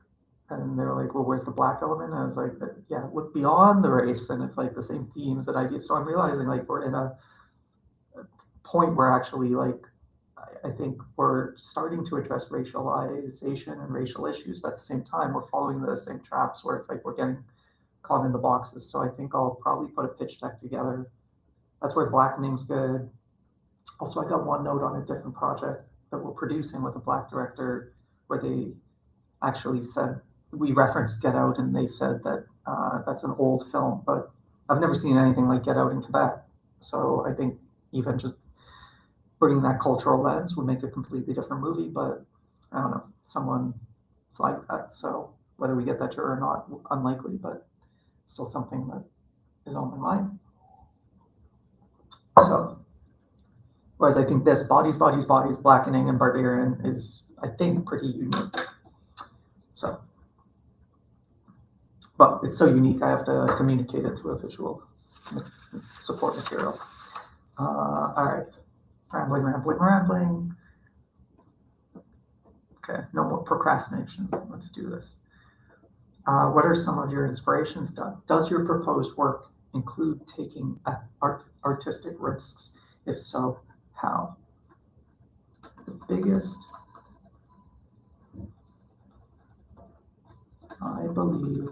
A: And they were like, well, where's the black element? And I was like, yeah, look beyond the race. And it's like the same themes and ideas. So I'm realizing like we're in a point where actually like, I think we're starting to address racialization and racial issues, but at the same time, we're following the same traps where it's like we're getting caught in the boxes. So I think I'll probably put a pitch deck together. That's where Blackening's good. Also, I got one note on a different project that we're producing with a black director where they actually said, we referenced Get Out and they said that that's an old film, but I've never seen anything like Get Out in Quebec. So I think even just bringing that cultural lens would make a completely different movie, but I don't know, someone flagged that. So whether we get that juror or not, unlikely, but still something that is on my mind. So, whereas I think this Bodies, Bodies, Bodies, Blackening, and Barbarian is, I think, pretty unique. So, but it's so unique, I have to communicate it through a visual support material. All right. Rambling. Okay, no more procrastination. Let's do this. What are some of your inspirations done? Does your proposed work include taking artistic risks? If so, how? The biggest, I believe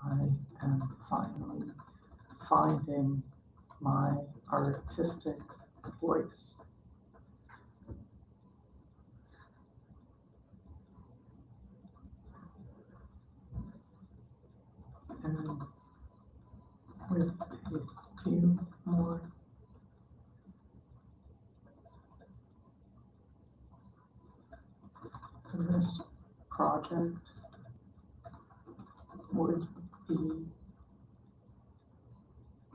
A: I am finally finding my artistic voice. And with a few more project would be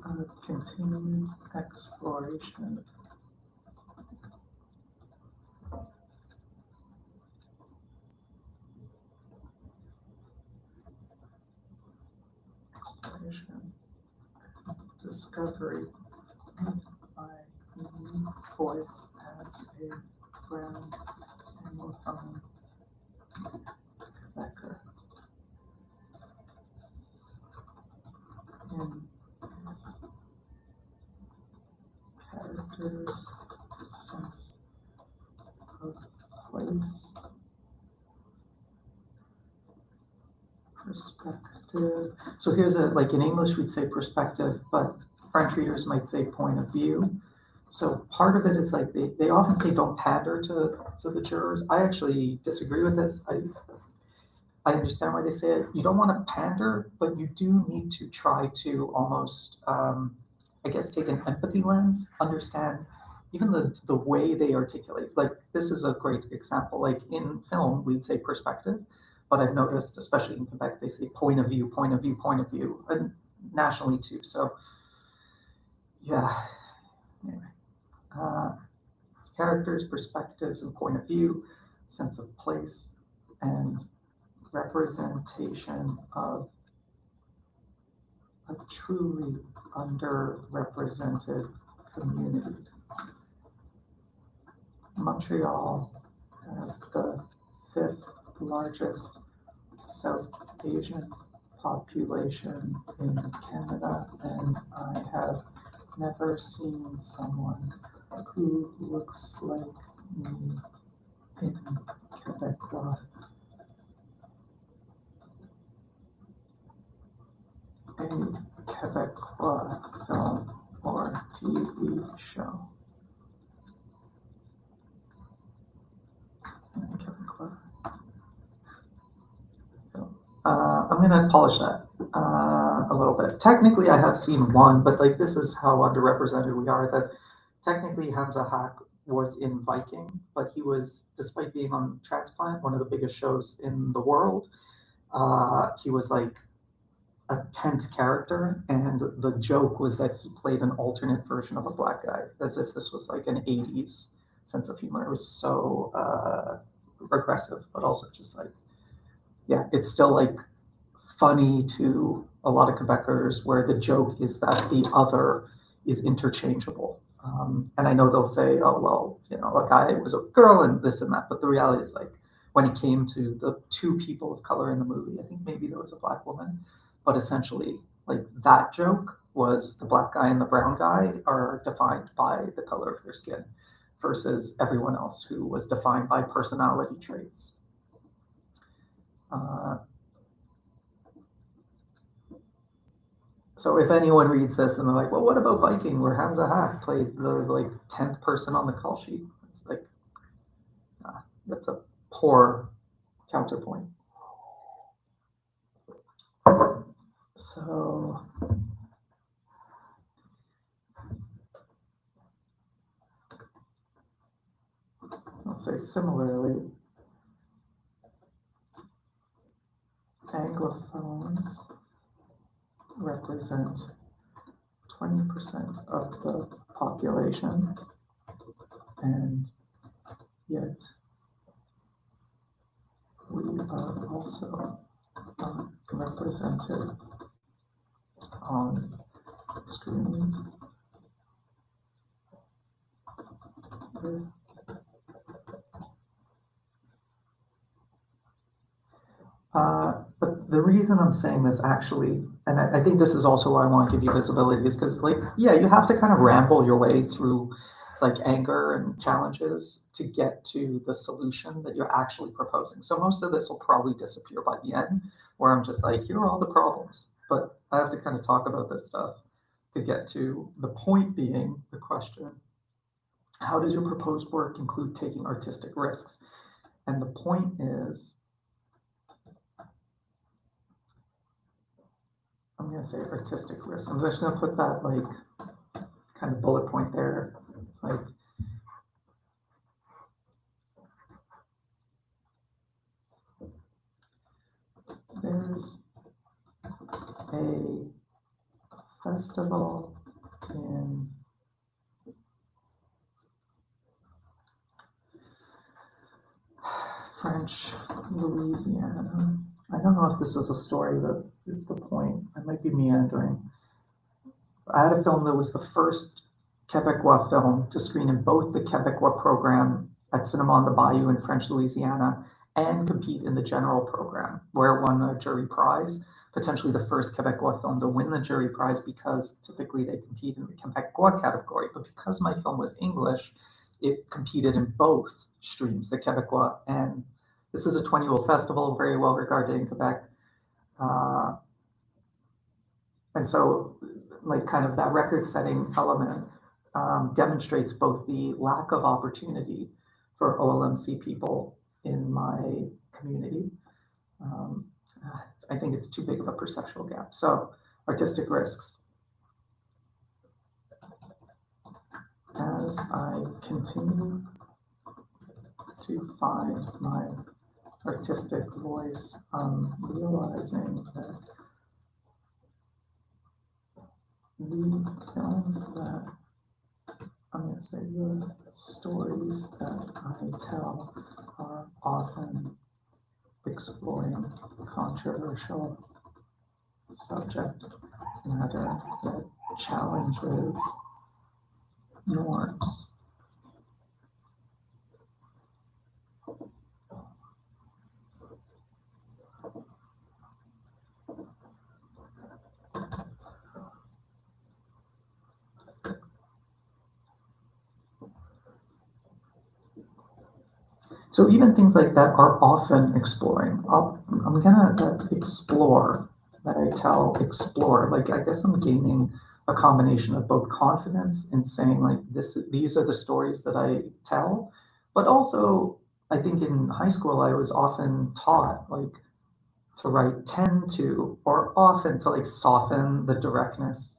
A: a continued exploration discovery of my unique voice as a brown Anglophone Quebecer in its character's sense of place, perspective. So here's like in English we'd say perspective, but French readers might say point of view. So part of it is like they often say don't pander to the jurors. I actually disagree with this. I understand why they say it. You don't want to pander, but you do need to try to almost, I guess, take an empathy lens, understand even the way they articulate. Like this is a great example. Like in film, we'd say perspective, but I've noticed, especially in Quebec, they say point of view, point of view, point of view, and nationally too. So yeah, anyway. It's characters, perspectives, and point of view, sense of place, and representation of a truly underrepresented community. Montreal has the 5th largest South Asian population in Canada, and I have never seen someone who looks like me in Quebecois. A Quebecois film or TV show. Quebecois. I'm gonna polish that a little bit. Technically, I have seen one, but like this is how underrepresented we are. That technically Hamza Hack was in Viking, but he was, despite being on Transplant, one of the biggest shows in the world. He was like a 10th character, and the joke was that he played an alternate version of a black guy, as if this was like an 80s sense of humor. It was so regressive, but also just like, yeah, it's still like funny to a lot of Quebecers where the joke is that the other is interchangeable. And I know they'll say, oh, well, you know, a guy was a girl and this and that. But the reality is like when it came to the 2 people of color in the movie, I think maybe there was a black woman, but essentially like that joke was the black guy and the brown guy are defined by the color of their skin versus everyone else who was defined by personality traits. So if anyone reads this and they're like, well, what about Viking where Hamza Hack played the like 10th person on the call sheet? It's like, that's a poor counterpoint. So let's say similarly, Anglophones represent 20% of the population, and yet we are also represented on screens with but the reason I'm saying this actually, and I think this is also why I want to give you visibility, is because like, yeah, you have to kind of ramble your way through like anger and challenges to get to the solution that you're actually proposing. So most of this will probably disappear by the end, where I'm just like, here are all the problems. But I have to kind of talk about this stuff to get to the point being the question, how does your proposed work include taking artistic risks? And the point is, I'm going to say artistic risk. I'm just going to put that like kind of bullet point there. It's like, is a festival in French Louisiana. I don't know if this is a story that is the point. I might be meandering. I had a film that was the first Quebecois film to screen in both the Quebecois program at Cinema on the Bayou in French Louisiana and compete in the general program, where it won a jury prize, potentially the first Quebecois film to win the jury prize because typically they compete in the Quebecois category. But because my film was English, it competed in both streams, the Quebecois, and this is a 20-year-old festival, very well regarded in Quebec. And so, like, kind of that record-setting element demonstrates both the lack of opportunity for OLMC people in my community. I think it's too big of a perceptual gap. So, artistic risks. As I continue to find my artistic voice, realizing that the films that I'm going to say the stories that I tell are often exploring controversial subject matter that challenges norms. So even things like that are often exploring. I'm gonna explore that I tell explore. Like I guess I'm gaining a combination of both confidence in saying like these are the stories that I tell, but also I think in high school I was often taught like to write tend to or often to like soften the directness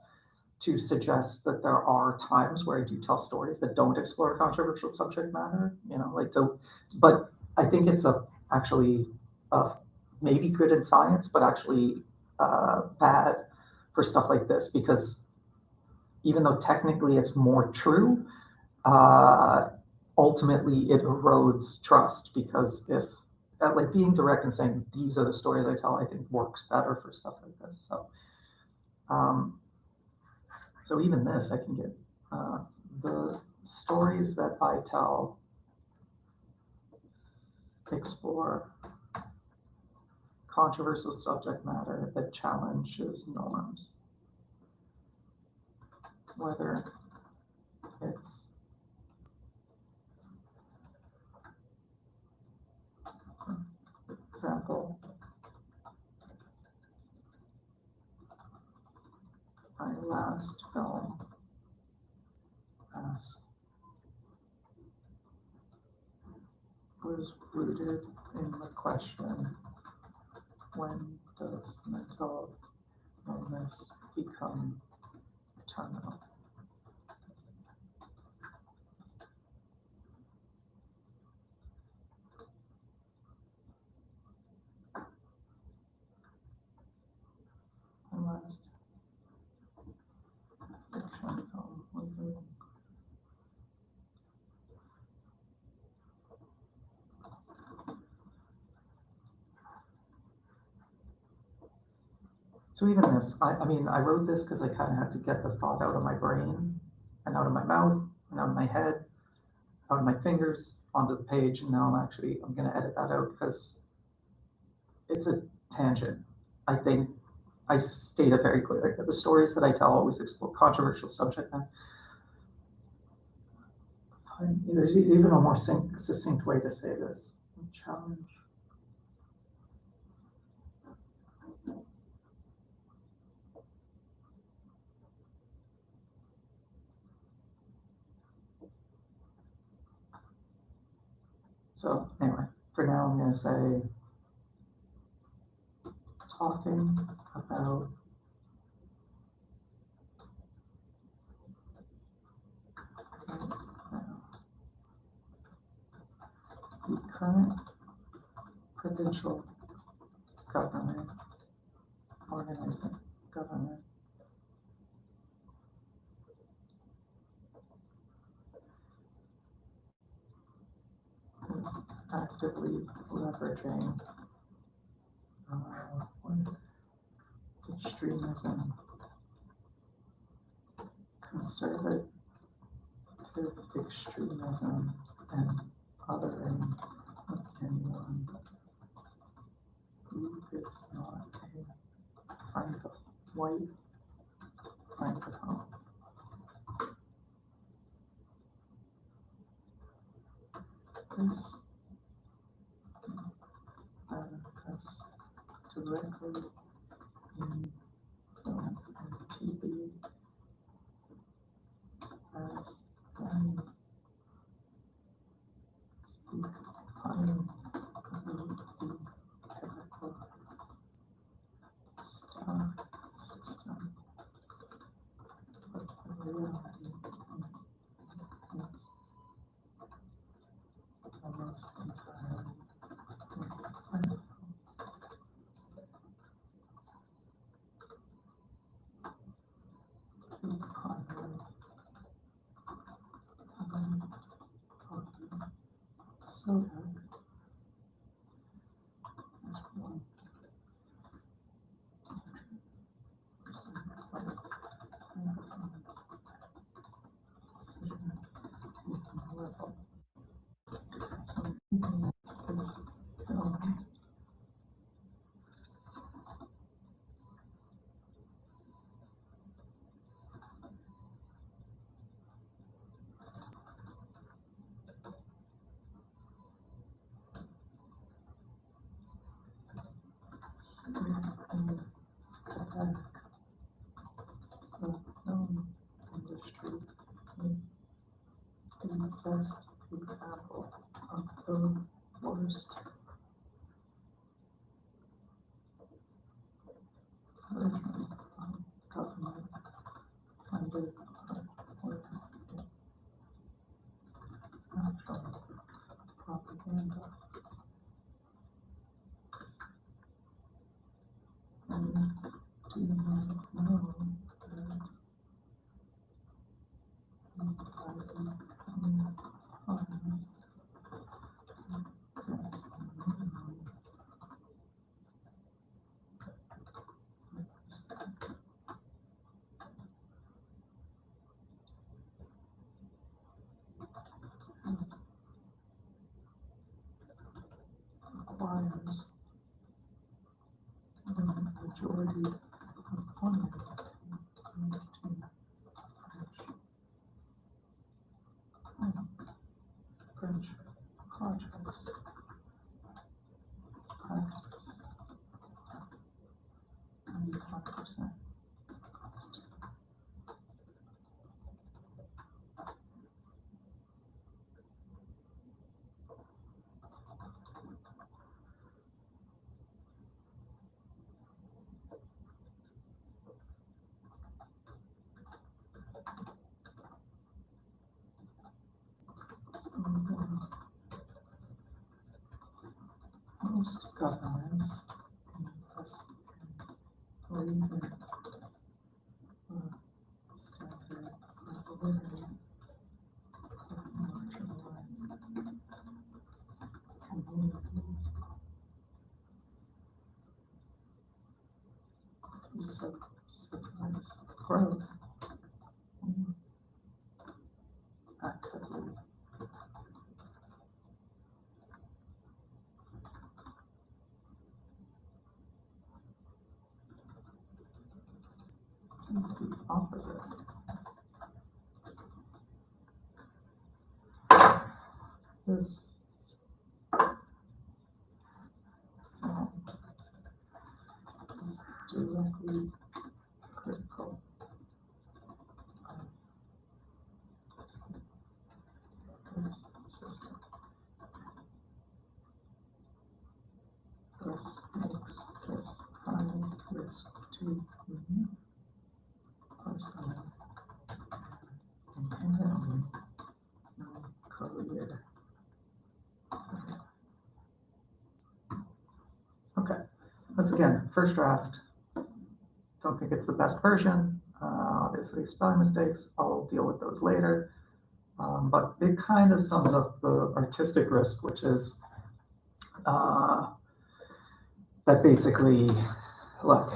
A: to suggest that there are times where I do tell stories that don't explore controversial subject matter, like so, but I think it's actually maybe good in science, but actually bad for stuff like this because even though technically it's more true, ultimately it erodes trust because if like being direct and saying these are the stories I tell, I think works better for stuff like this. So even this, I can get the stories that I tell explore controversial subject matter that challenges norms, whether it's example, my last film was rooted in the question, when does mental illness become terminal? My last fiction film was so even this, I mean, I wrote this because I kind of had to get the thought out of my brain and out of my mouth and out of my head, out of my fingers, onto the page. And now I'm going to edit that out because it's a tangent. I think I state it very clearly. The stories that I tell always explore controversial subject matter. There's even a more succinct way to say this. Challenge. So anyway, for now I'm going to say talking about the current provincial government, organizing government. Is actively leveraging extremism, conservative extremism, and othering of anyone who is not a white francophone. This manifests directly in film and TV as many speak highly of the technical staff system, but the reality is almost entirely francophones. Speak highly soda is 1% of francophones' decision-making level. So making this film in the back, the film industry is the best example of the worst version of government funded or actual propaganda. And do not know that by becoming funds as a minimum requires the majority of funding to French projects practice 95% cost. Most governments invest in raising the standard of living of marginalized communities to subsidize growth actively. The opposite. This film is directly critical of this system. This makes this high risk to me personally and inherently my career. Okay, this again, first draft. Don't think it's the best version. Obviously, spelling mistakes, I'll deal with those later. But it kind of sums up the artistic risk, which is that basically, look,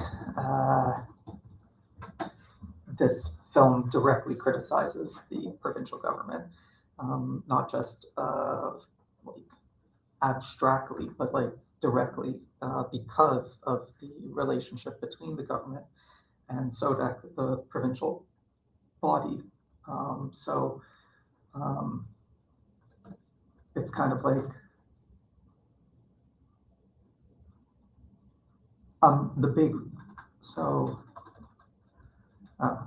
A: this film directly criticizes the provincial government, not just like abstractly, but like directly, because of the relationship between the government and SODEC, the provincial body. So it's kind of like the big, so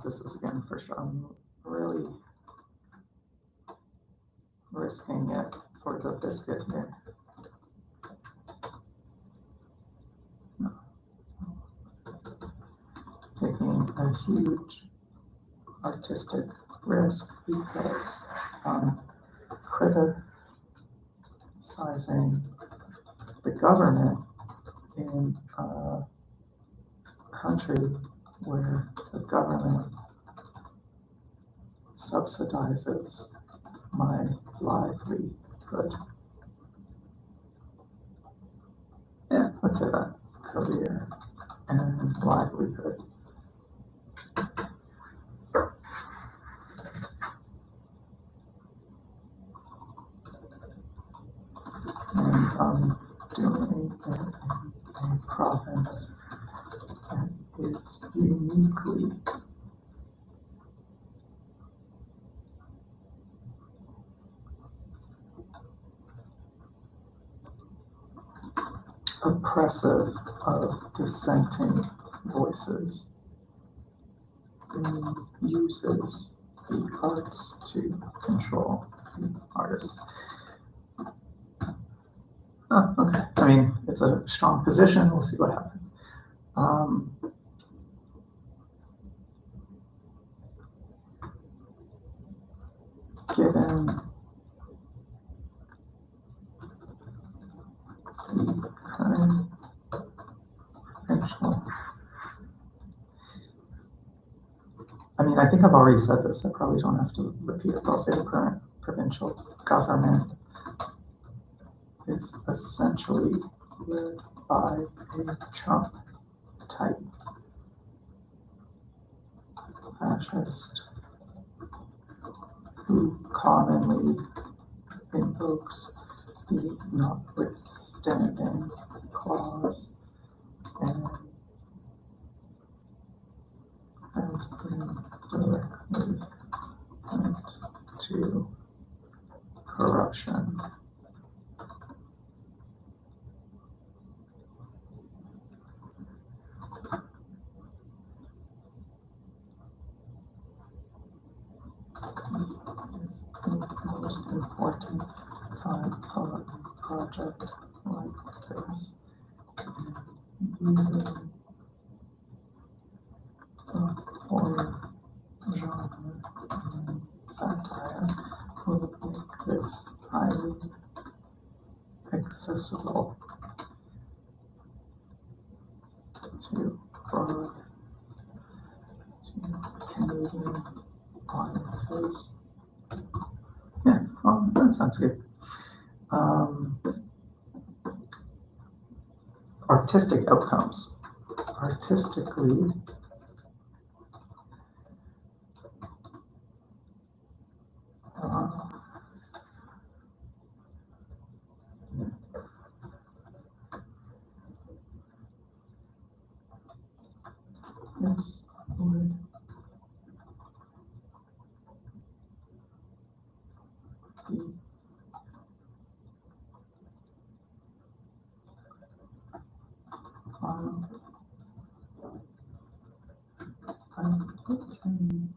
A: this is again first, I'm really risking it for the biscuit here. No. Taking a huge artistic risk because I'm criticizing the government in a country where the government subsidizes my livelihood. Yeah, let's say that. Career and livelihood. And I'm doing it in a province that is uniquely oppressive of dissenting voices and uses the arts to control the artists. Oh, okay. I mean, it's a strong position. We'll see what happens. Given the current provincial, I mean, I think I've already said this. I probably don't have to repeat it. I'll say the current provincial government is essentially led by a Trump type fascist who commonly invokes the notwithstanding clause and has been directly linked to corruption. This is the most important time for a project like this. Even the horror genre and satire will make this highly accessible to broad Canadian audiences. Yeah, well, that sounds good. Artistic outcomes. Artistically, this would be I'm putting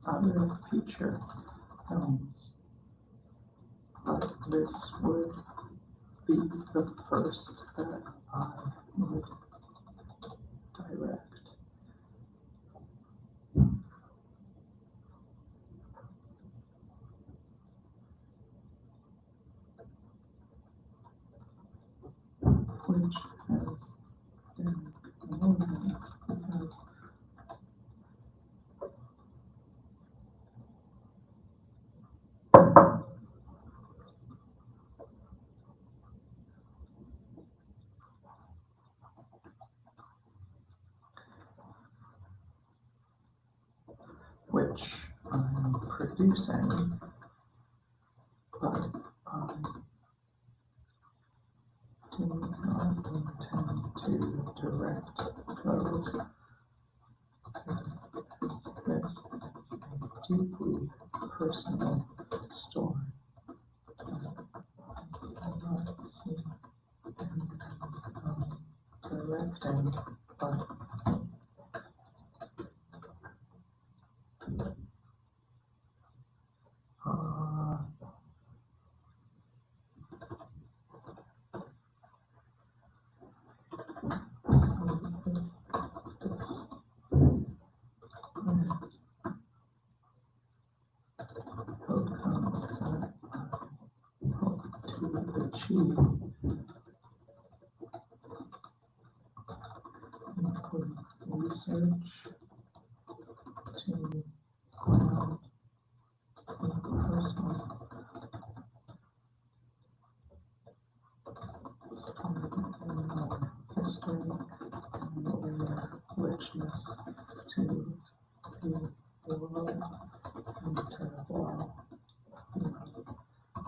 A: other feature films, but this would be the first that I would direct. Which has producing, but do not intend to direct those. This is a deeply personal story. I not see anyone else directing, but outcomes that I hope to achieve include research to ground in personal history and layer richness to the world and to allow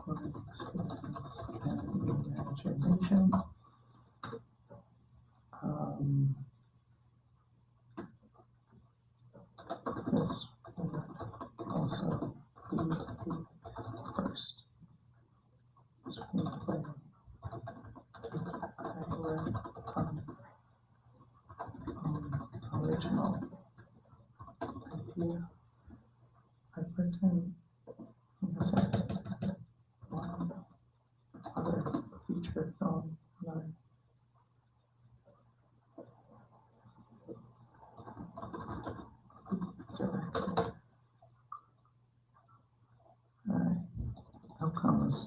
A: my experience and imagination. This would also be the first screenplay I read from original idea. I've written, one other feature film that I directed. Outcomes.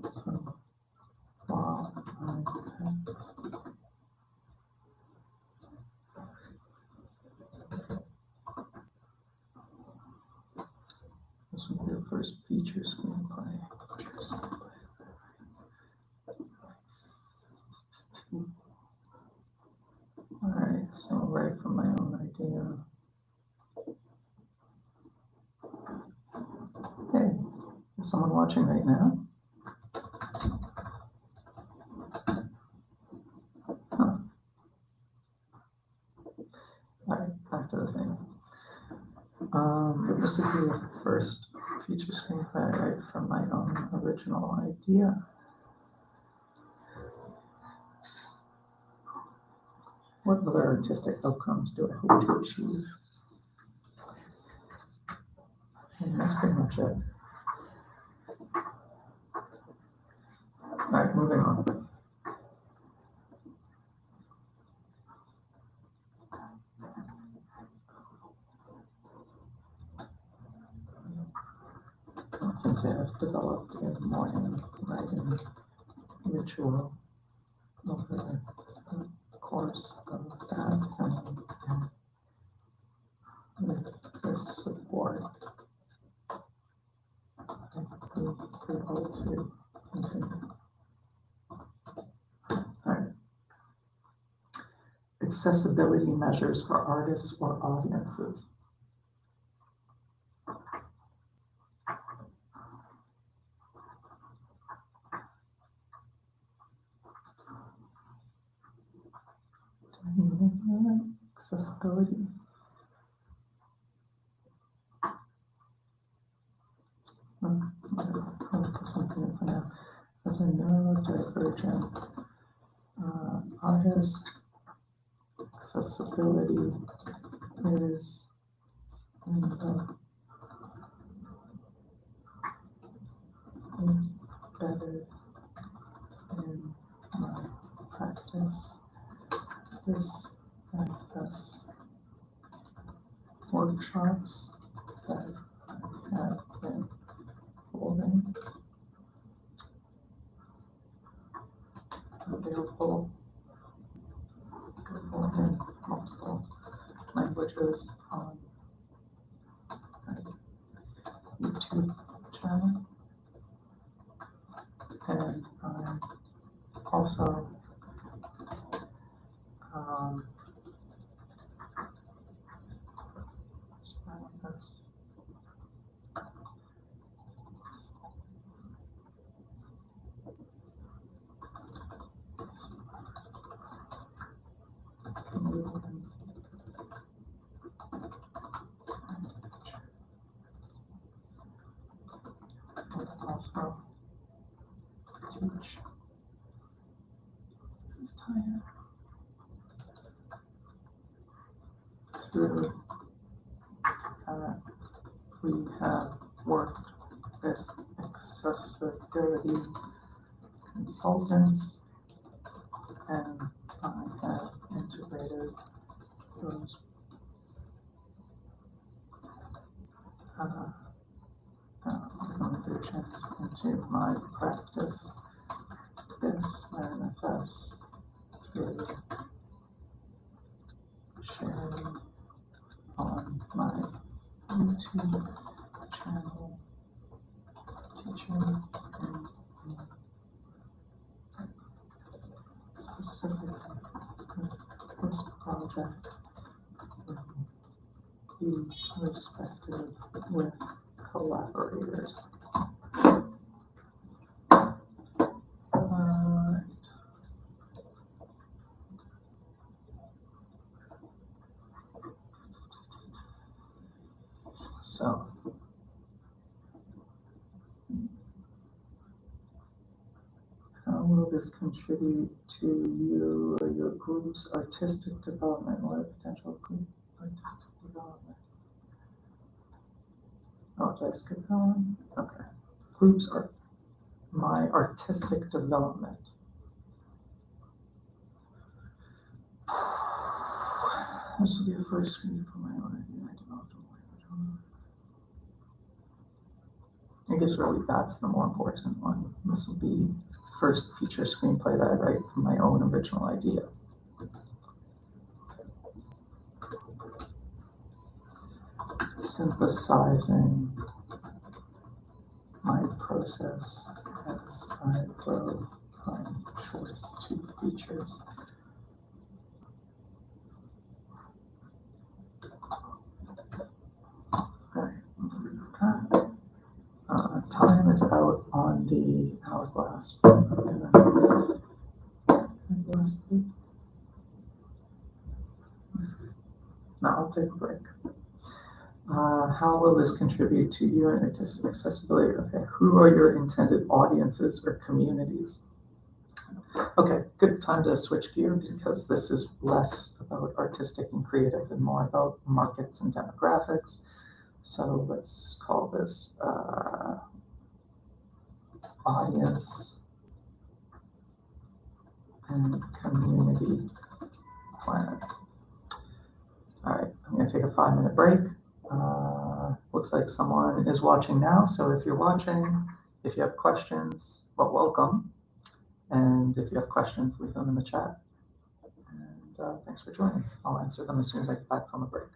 A: So while this will be the first feature screenplay. All right, so right from my own idea. Hey, is someone watching right now? Huh. All right, back to the thing. This would be the first feature screenplay I write from my own original idea. What other artistic outcomes do I hope to achieve? And that's pretty much it. All right, moving on. I can say I've developed a morning writing ritual over the course of that film, and with this support, I will be able to continue. All right. Accessibility measures for artists or audiences. Accessibility. I'll put something in for now. As a neurodivergent artist, accessibility is better in my practice. This manifests workshops that I have been holding, available in multiple languages on my YouTube channel. And I'm also to we have worked with accessibility consultants, and I have integrated those recommendations into my practice. This manifests through sharing on my YouTube channel, teaching specifically with this project will be respected with collaborators. So, how will this contribute to you or your group's artistic development? What are potential group artistic development? Oh, did I skip that one? Okay. Groups are my artistic development. This will be a first screen for my own idea. I developed I guess really that's the more important one. This will be first feature screenplay that I write from my own original idea. Synthesizing my process as I go from choice to features. Okay, let's do that. Time is out on the hourglass. No, I'll take a break. How will this contribute to your artistic accessibility? Okay, who are your intended audiences or communities? Okay, good time to switch gears because this is less about artistic and creative and more about markets and demographics. So let's call this audience and community plan. All right, I'm going to take a 5-minute break. Looks like someone is watching now. So if you're watching, if you have questions, well, welcome. And if you have questions, leave them in the chat. And thanks for joining. I'll answer them as soon as I get back from a break.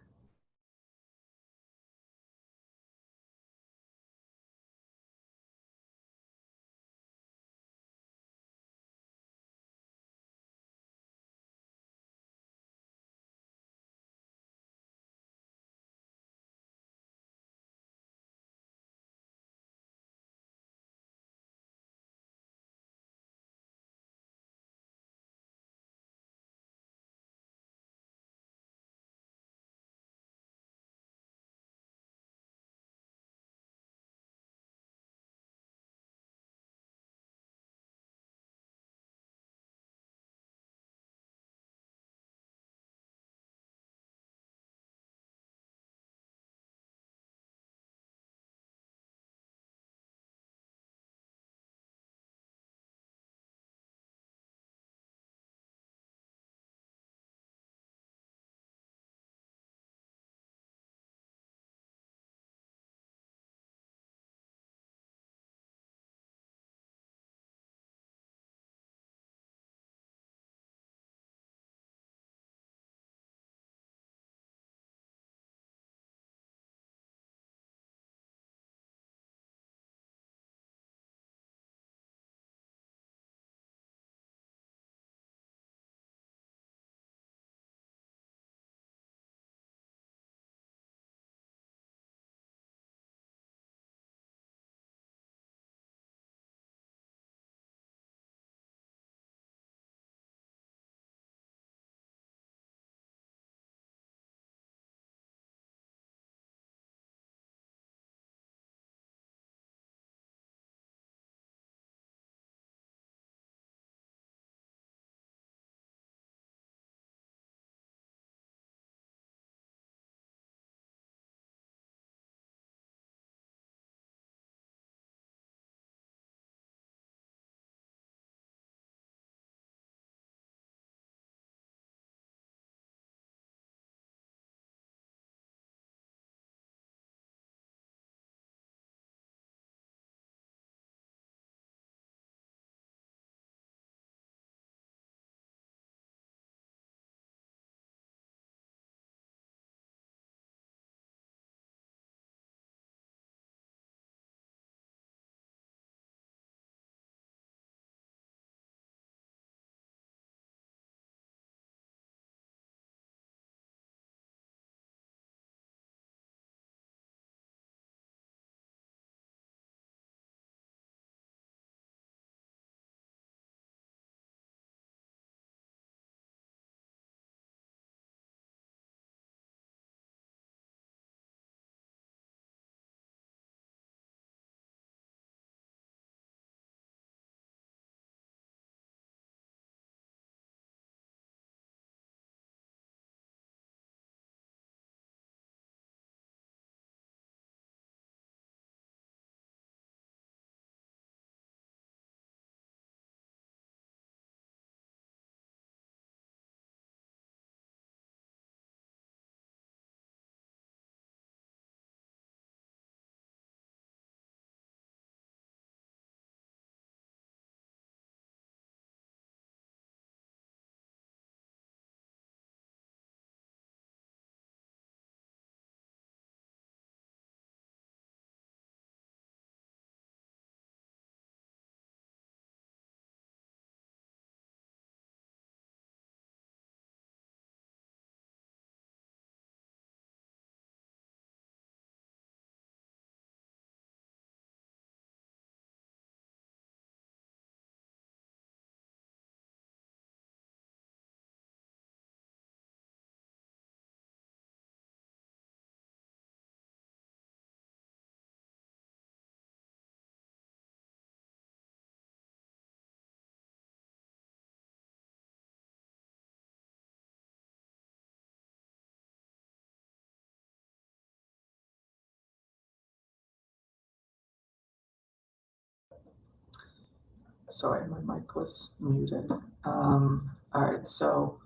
A: Sorry, my mic was muted. All right, so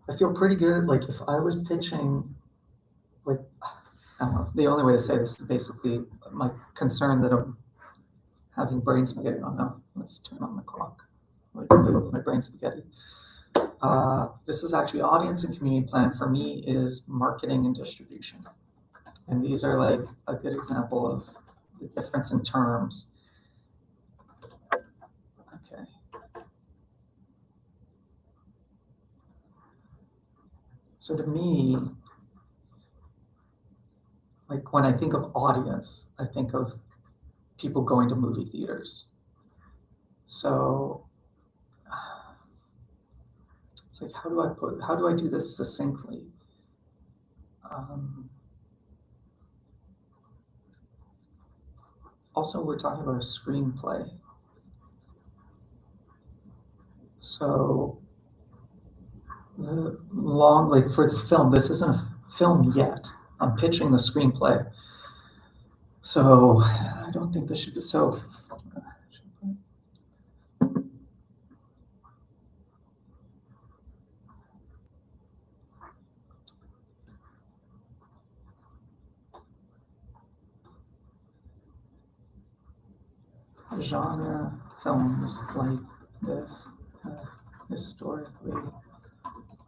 A: I feel pretty good. Like if I was pitching, like, I don't know, the only way to say this is basically my concern that I'm having brain spaghetti. Oh no, let's turn on the clock. What do I do with my brain spaghetti? This is actually audience and community plan. For me is marketing and distribution. And these are like a good example of the difference in terms. Okay. So to me, like when I think of audience, I think of people going to movie theaters. So it's like, how do I do this succinctly? Also, we're talking about a screenplay. So like for the film, this isn't a film yet. I'm pitching the screenplay. So I don't think this should be so. Genre films like this have historically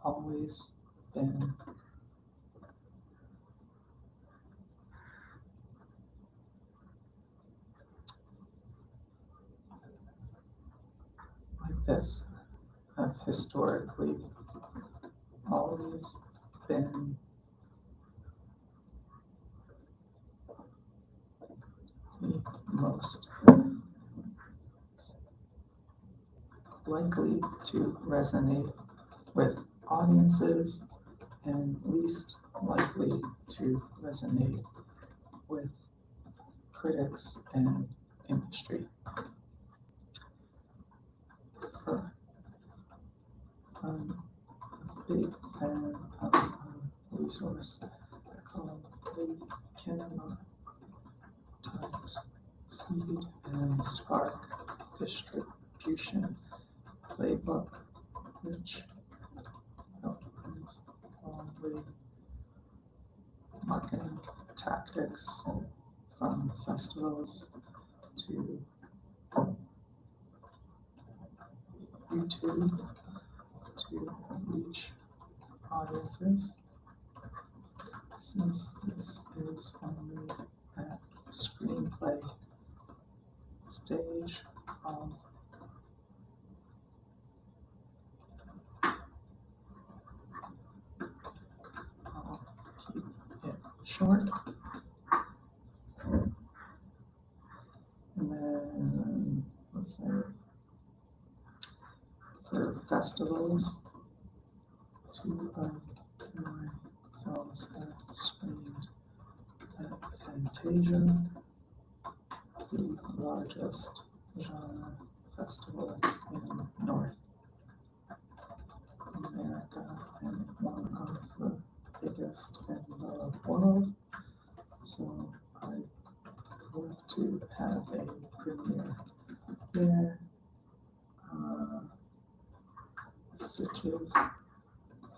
A: always been like this, have historically always been the most likely to resonate with audiences and least likely to resonate with critics and industry. I'm a big fan of a resource called the Kinema Times Seed and Spark Distribution Playbook, which outlines all the marketing tactics from festivals to YouTube to reach audiences. Since this is only at screenplay stage, I'll keep it short. And then let's say for festivals, two of my films have screened at Fantasia, the largest genre festival in North America and one of the biggest in the world. So I love to have a premiere there. Such as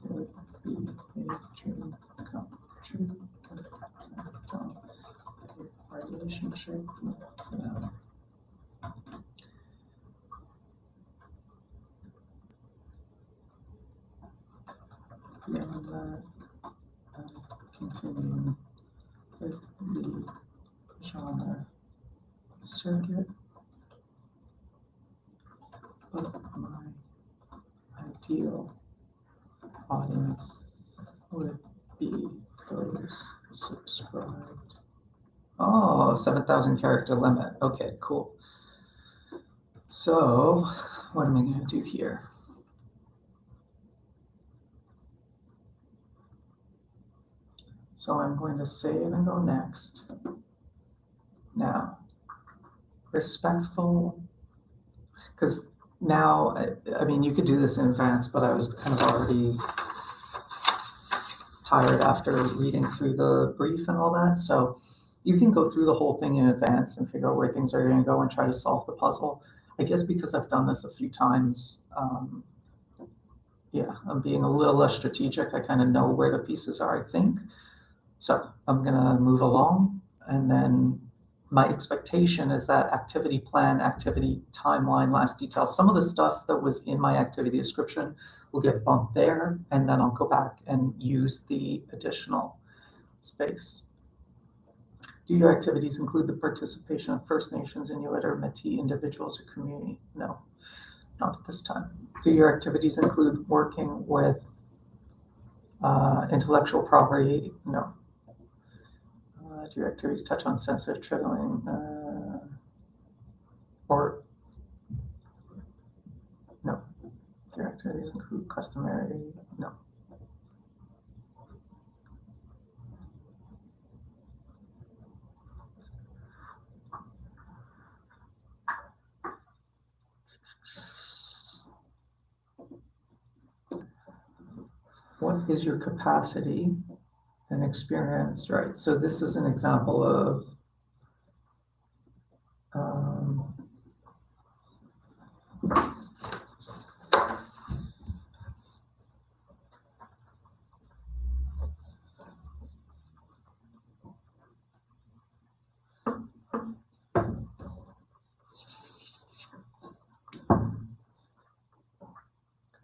A: would be a dream come true. Our relationship with them. Beyond that, I continue with the genre circuit, but my ideal audience would be those subscribed. Oh, 7,000 character limit. Okay, cool. So what am I going to do here? So I'm going to save and go next. Now, respectful, because now, I mean, you could do this in advance, but I was kind of already tired after reading through the brief and all that. So you can go through the whole thing in advance and figure out where things are going to go and try to solve the puzzle. I guess because I've done this a few times, yeah, I'm being a little less strategic. I kind of know where the pieces are, I think. So I'm going to move along, and then my expectation is that activity plan, activity timeline, last details, some of the stuff that was in my activity description will get bumped there, and then I'll go back and use the additional space. Do your activities include the participation of First Nations, Inuit, or Métis individuals or community? No, not at this time. Do your activities include working with intellectual property? No. Do your activities touch on sensitive triggering or no? Do your activities include customary? No. What is your capacity and experience? Right. So this is an example of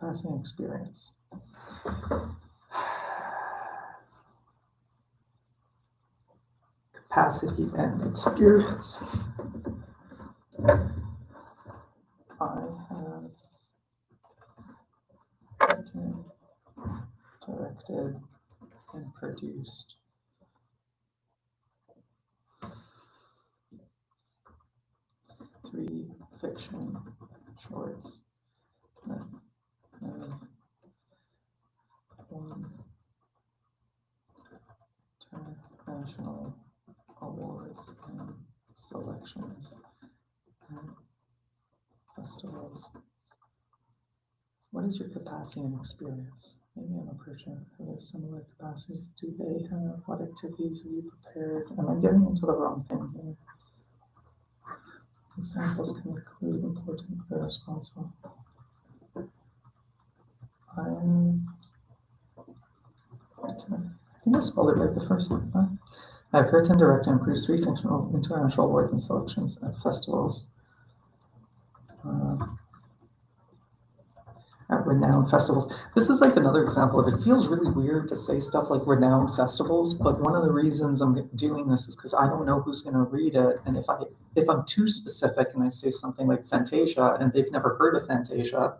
A: capacity and experience. Capacity and experience. I have written, directed, and produced 3 fiction shorts and 1 international awards and selections and festivals. What is your capacity and experience? Maybe I'm a person who has similar capacities. Do they have? What activities are you prepared? Am I getting into the wrong thing here? Examples can include important or responsible. I think I spelled it right the first time. Huh? I've written, directed, and produced 3 fictional international awards and selections at festivals. At renowned festivals. This is like another example of it feels really weird to say stuff like renowned festivals, but one of the reasons I'm doing this is because I don't know who's going to read it, and if I'm too specific and I say something like Fantasia and they've never heard of Fantasia,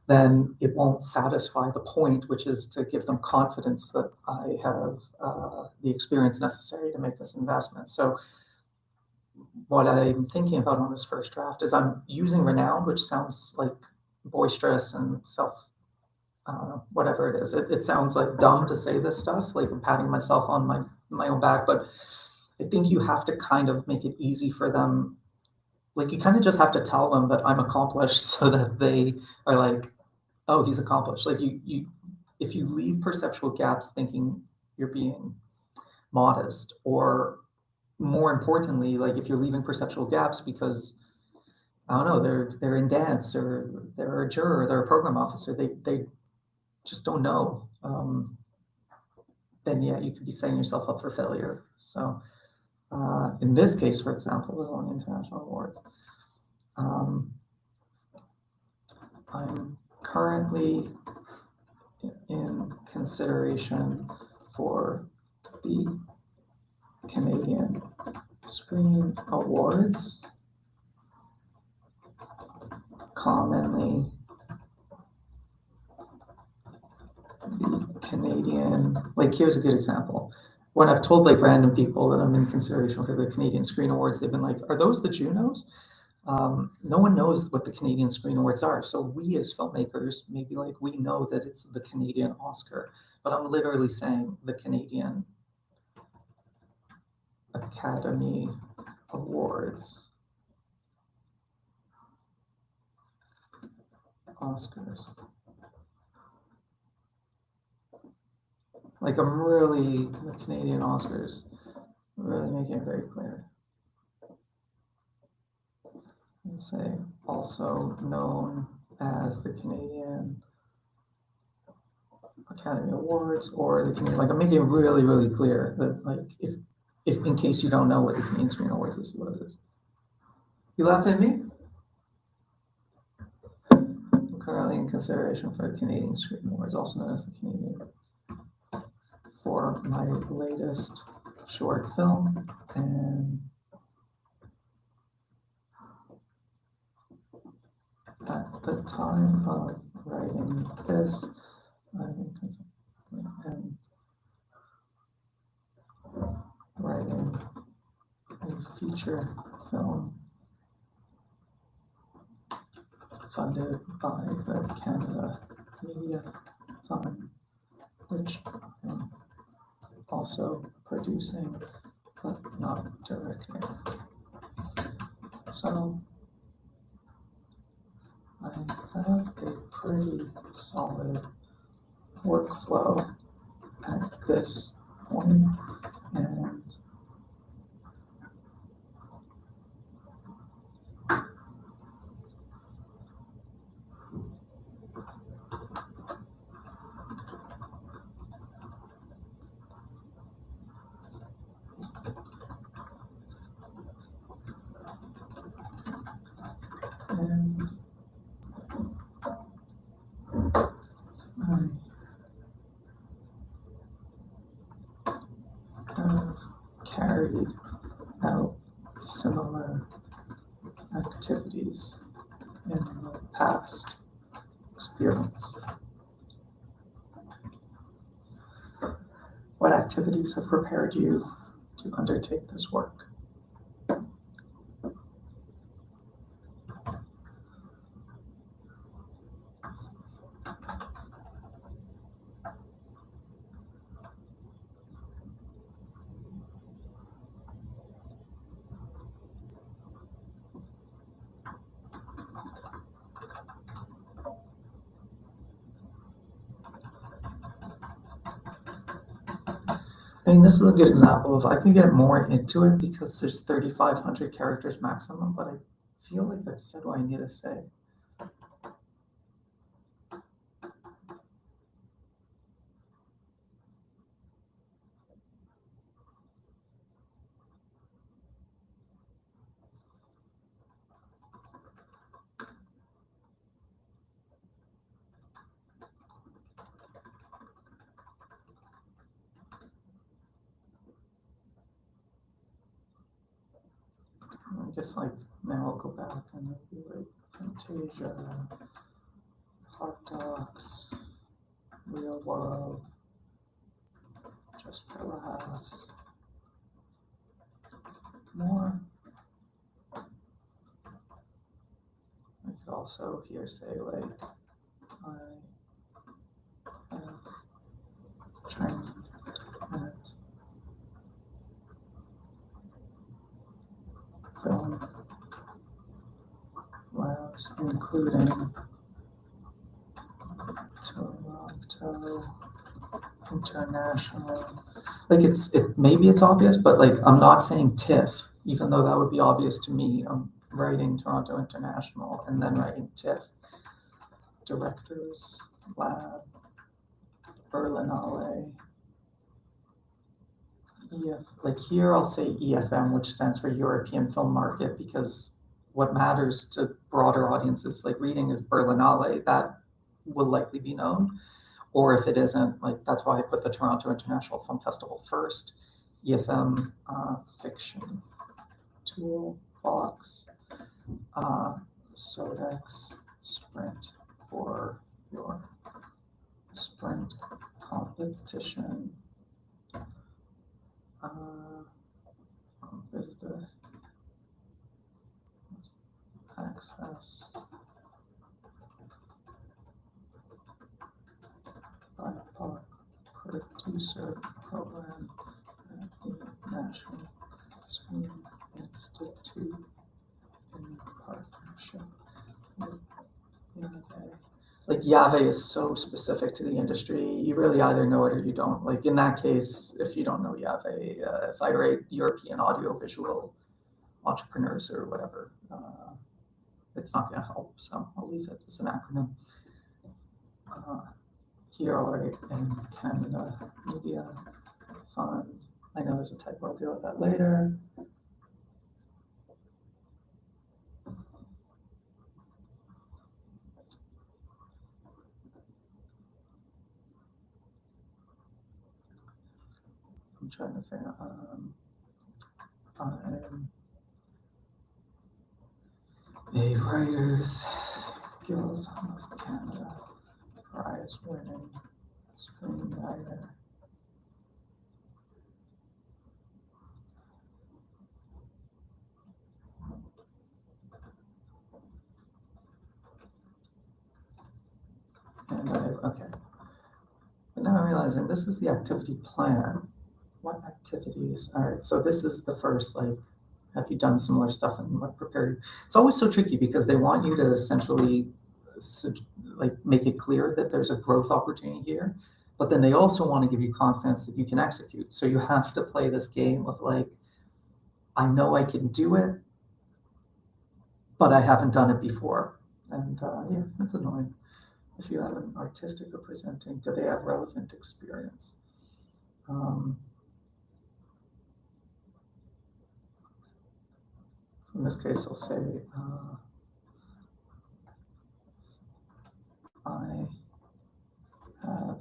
A: then it won't satisfy the point, which is to give them confidence that I have the experience necessary to make this investment. So what I'm thinking about on this first draft is I'm using renowned, which sounds like boisterous and self, whatever it is. It sounds like dumb to say this stuff, like I'm patting myself on my own back, but I think you have to kind of make it easy for them. Like you kind of just have to tell them that I'm accomplished so that they are like, oh, he's accomplished. Like if you leave perceptual gaps thinking you're being modest, or more importantly, like if you're leaving perceptual gaps because I don't know, they're in dance or they're a juror, or they're a program officer, they just don't know. Then yeah, you could be setting yourself up for failure. So in this case, for example, we're on international awards. I'm currently in consideration for the Canadian Screen Awards, commonly the Canadian, like here's a good example. When I've told like random people that I'm in consideration for the Canadian Screen Awards, they've been like, are those the Junos? No one knows what the Canadian Screen Awards are. So we as filmmakers, maybe like we know that it's the Canadian Oscar, but I'm literally saying the Canadian Academy Awards. Oscars. Like I'm really the Canadian Oscars. really making it very clear. And say also known as the Canadian Academy Awards or the Canadian, like I'm making it really, really clear that like if in case you don't know what the Canadian Screen Awards is, what it is. You laugh at me? I'm currently in consideration for the Canadian Screen Awards, also known as the Canadian, for my latest short film. And at the time of writing this, and writing a feature film funded by the Canada Media Fund, which I'm also producing but not directing. So I have a pretty solid workflow at this point, and I have carried out similar activities in the past experience. What activities have prepared you to undertake this work? I mean, this is a good example of I can get more into it because there's 3,500 characters maximum, but I feel like I've said what I need to say. I guess like now I'll go back and it'll be like Fantasia, Hot Docs, Real World, Just for Laughs, more. I could also here say like I have trained at film labs, including Toronto International. Like maybe it's obvious, but like I'm not saying TIFF, even though that would be obvious to me. I'm writing Toronto International and then writing TIFF. Directors Lab, Berlinale. Like here I'll say EFM, which stands for European Film Market, because what matters to broader audiences like reading is Berlinale. That will likely be known. Or if it isn't, like that's why I put the Toronto International Film Festival first. EFM Fiction Toolbox, Sodex Sprint for your sprint competition. There's the access BIPOC producer program at the National Screen Institute in partnership with Unity. Like Yave is so specific to the industry. You really either know it or you don't. Like in that case, if you don't know Yave, if I write European audiovisual entrepreneurs or whatever, it's not going to help. So I'll leave it as an acronym. Here I'll write in Canada Media Fund. I know there's a typo, I'll deal with that later. I'm trying to figure out, I'm a Writers Guild of Canada prize winning screenwriter. And okay. But now I'm realizing this is the activity plan. What activities? All right, so this is the first, like, have you done similar stuff and what prepared? It's always so tricky because they want you to essentially like make it clear that there's a growth opportunity here, but then they also want to give you confidence that you can execute. So you have to play this game of like, I know I can do it, but I haven't done it before. And yeah, that's annoying. If you have an artistic or presenting, do they have relevant experience? In this case, I'll say, I have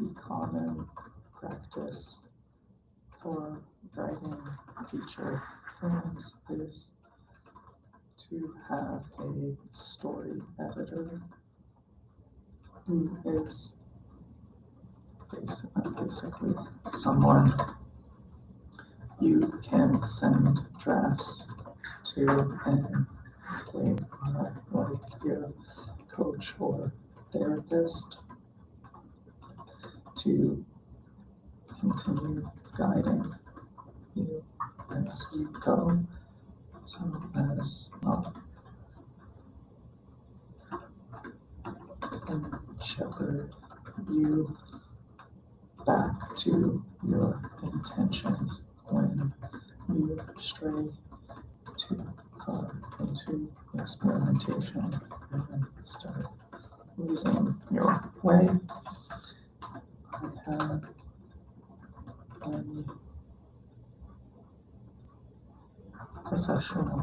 A: the common practice for writing feature films is to have a story editor who is basically someone you can send drafts to, and they are like your coach or therapist to continue guiding you as you go, so as not and shepherd you back to your intentions when you stray too far into experimentation and start losing your way. I have many professional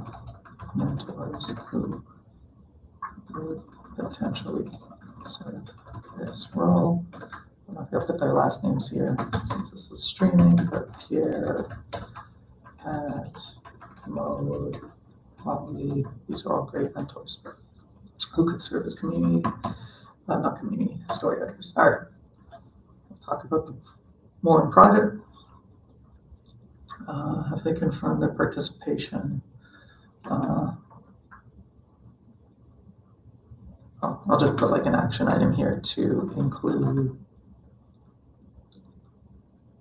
A: mentors who would potentially serve this role. I'm not going to put their last names here since this is streaming, but Pierre, Pat, Mode, Holly, these are all great mentors who could serve as community, not community, story editors. All right, we'll talk about them more in private. Have they confirmed their participation? I'll just put like an action item here to include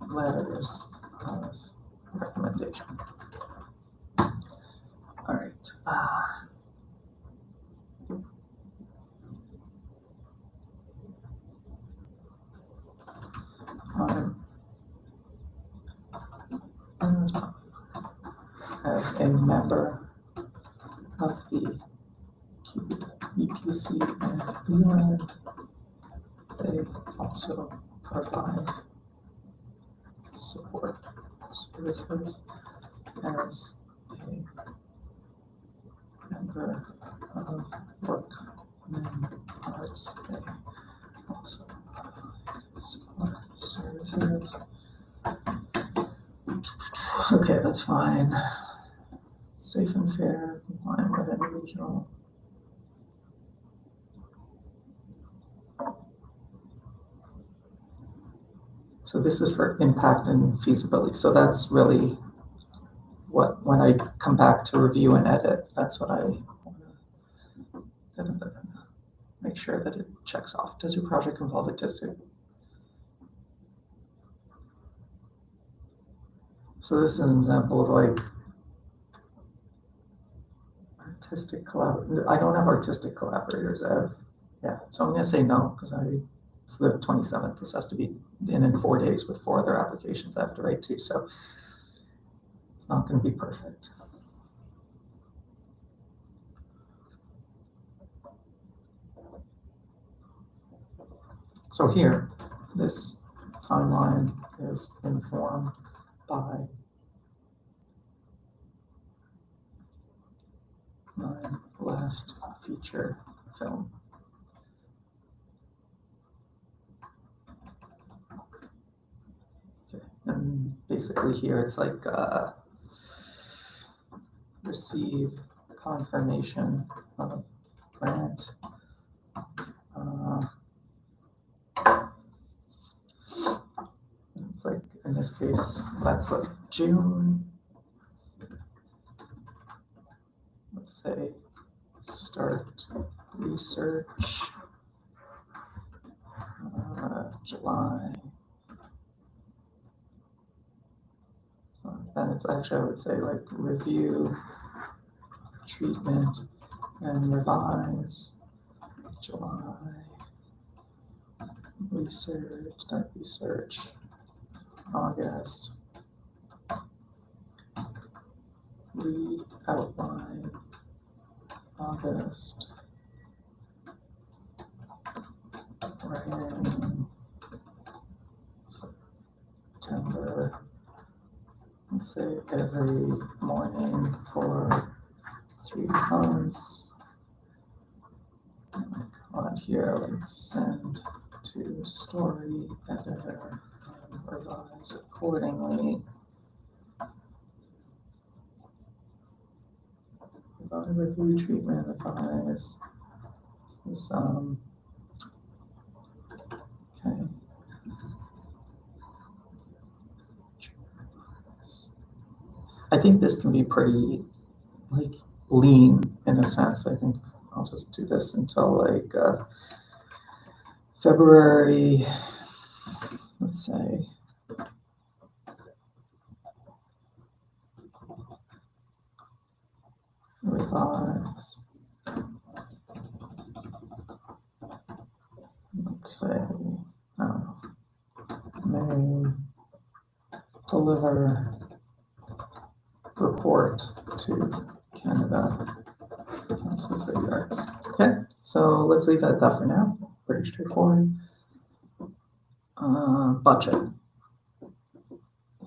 A: letters of recommendation. All right. As a member of the EPC and ELAN, they also provide support services as a member of Workman Arts. They also provide support services. Okay, that's fine. Safe and fair, complying with any regional. So this is for impact and feasibility. So that's really what, when I come back to review and edit, that's what I want to make sure that it checks off. Does your project involve artistic So this is an example of like artistic collab. I don't have artistic collaborators. So I'm gonna say no because it's the 27th. This has to be in 4 days with 4 other applications I have to write to. So it's not going to be perfect. So here, this timeline is informed by my last feature film. Okay. And basically here it's like receive confirmation of grant. It's like, in this case, that's like June. Let's say start research, July. So then it's actually, I would say like review, treatment, and revise, July, research, start research, August, re-outline, August, writing, September, let's say every morning for 3 months. On here, like send to story editor and revise accordingly. Review, treatment, revise. This is okay. I think this can be pretty like lean in a sense. I think I'll just do this until like February, let's say. Revise. Let's say, may deliver report to Canada Council for the Arts. Okay, so let's leave it at that for now. Pretty straightforward. Budget.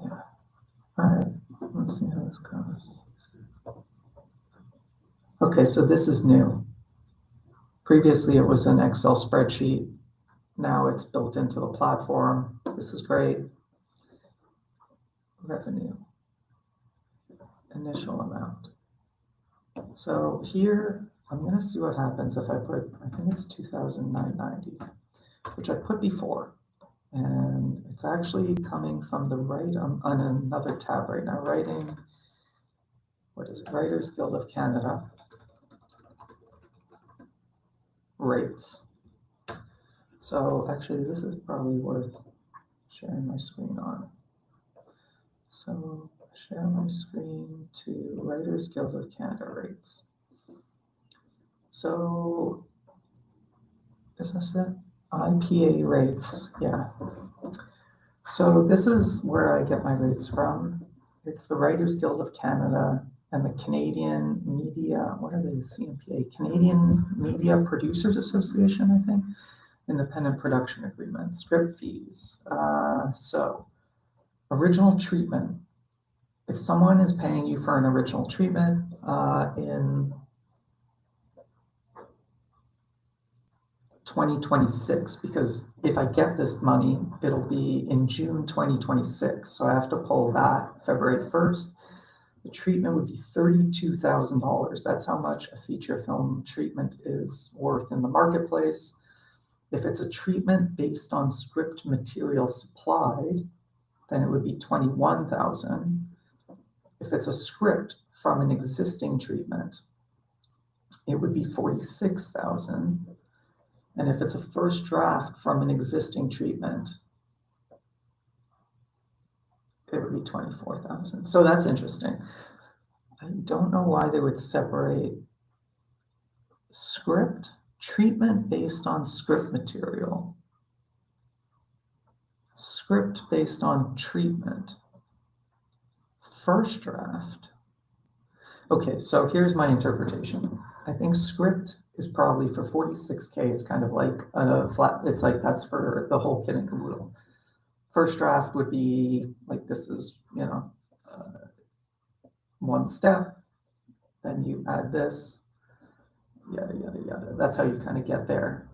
A: Yeah. All right, let's see how this goes. Okay, so this is new. Previously, it was an Excel spreadsheet. Now it's built into the platform. This is great. Revenue. Initial amount. So here, I'm going to see what happens if I put, I think it's 2,990, which I put before. And it's actually coming from the right, I'm on another tab right now, writing, what is it? Writers Guild of Canada. Rates. So actually, this is probably worth sharing my screen on. So share my screen to Writers Guild of Canada rates. So is this it? IPA rates, yeah. So this is where I get my rates from. It's the Writers Guild of Canada and the Canadian Media, what are they, CMPA? Canadian Media Producers Association, I think. Independent production agreement, script fees. So original treatment. If someone is paying you for an original treatment in 2026, because if I get this money, it'll be in June 2026. So I have to pull that February 1st. The treatment would be $32,000. That's how much a feature film treatment is worth in the marketplace. If it's a treatment based on script material supplied, then it would be $21,000. If it's a script from an existing treatment, it would be $46,000. And if it's a first draft from an existing treatment, it would be 24,000. So that's interesting. I don't know why they would separate script, treatment based on script material, script based on treatment, first draft. Okay, so here's my interpretation. I think script is probably for 46K. It's kind of like a flat, it's like that's for the whole kit and caboodle. First draft would be like, this is, you know, one step, then you add this, yada, yada, yada. That's how you kind of get there.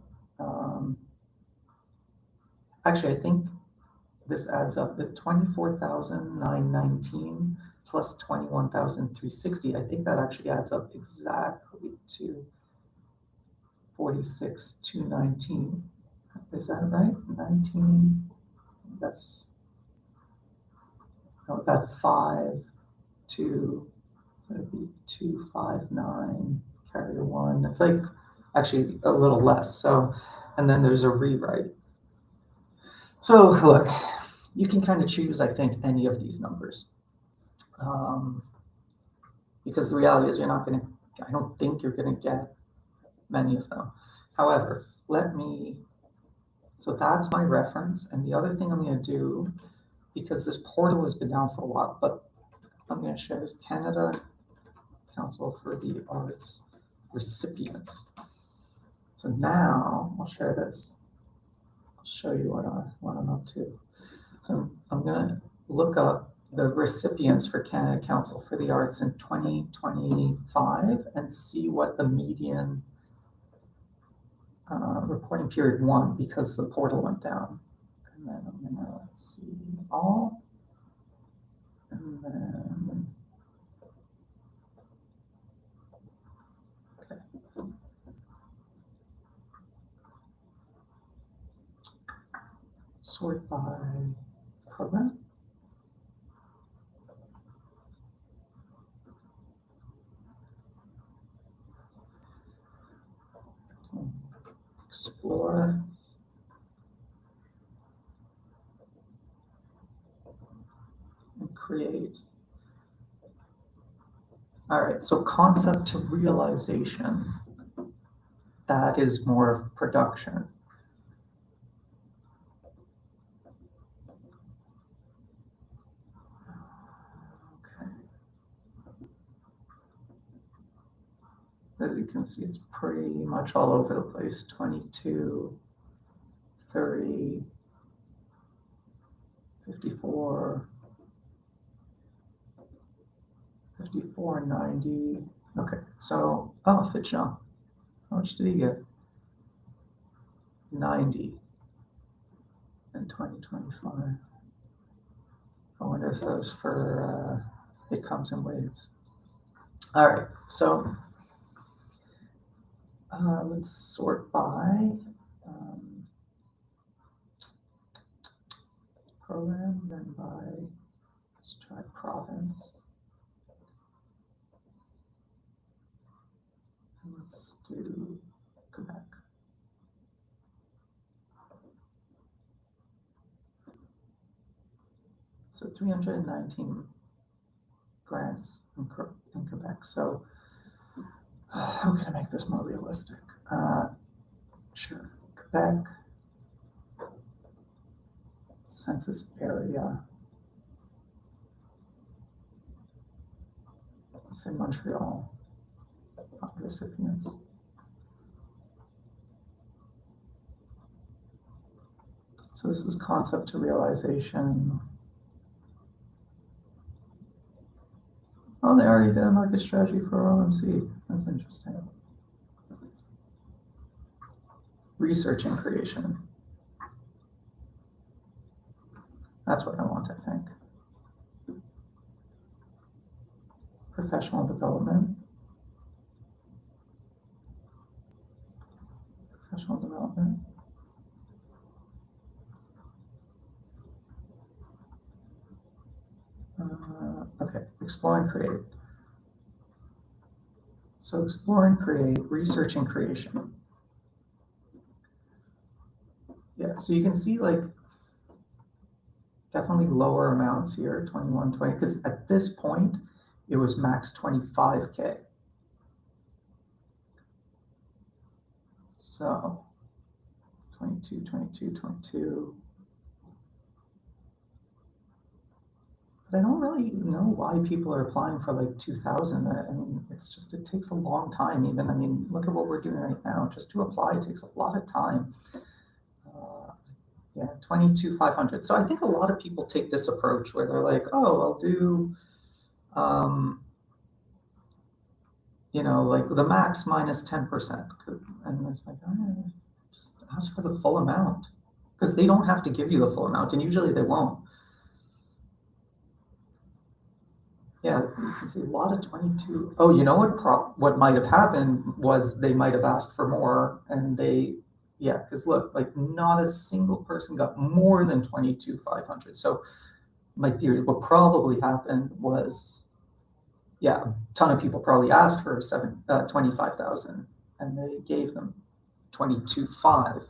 A: Actually, I think this adds up at 24,919 plus 21,360. I think that actually adds up exactly to 46,219. Is that right? 19, that's, no, that 5, 2, that'd be 259, carry a 1. It's like actually a little less. So, and then there's a rewrite. So look, you can kind of choose, I think, any of these numbers. Because the reality is you're not going to, I don't think you're going to get many of them. However, so that's my reference. And the other thing I'm going to do, because this portal has been down for a while, but I'm going to share this Canada Council for the Arts recipients. So now I'll share this. I'll show you what I'm up to. So I'm going to look up the recipients for Canada Council for the Arts in 2025 and see what the median reporting period won, because the portal went down. And then I'm going to see all. And then, okay. Sort by program. Explore. And create. All right, so concept to realization, that is more of production. Okay. As you can see, it's pretty much all over the place. 22, 30, 54, 54, 90. Okay, so, oh, Fitchon, how much did he get? 90 in 2025. I wonder if those for, it comes in waves. All right, so let's sort by program, then by, let's try province. And let's do Quebec. So 319 grants in Quebec. So how can I make this more realistic? Sure, Quebec, census area, let's say Montreal, recipients. So this is concept to realization. Oh, they already did a market strategy for OMC. That's interesting. Research and creation. That's what I want, I think. Professional development. Professional development. Okay, explore and create. So explore and create, research and creation. Yeah, so you can see like definitely lower amounts here, 21, 20, because at this point, it was max 25K. So 22, 22, 22. But I don't really know why people are applying for like 2,000. I mean, it's just, it takes a long time even. I mean, look at what we're doing right now. Just to apply takes a lot of time. Yeah, 22,500. So I think a lot of people take this approach where they're like, oh, I'll do, you know, like the max minus 10%. And it's like, oh, just ask for the full amount. Because they don't have to give you the full amount, and usually they won't. Yeah, you can see a lot of 22. Oh, you know what might have happened was they might have asked for more, and yeah, because look, like not a single person got more than 22,500. So my theory, what probably happened was, yeah, a ton of people probably asked for 25,000, and they gave them 22,500.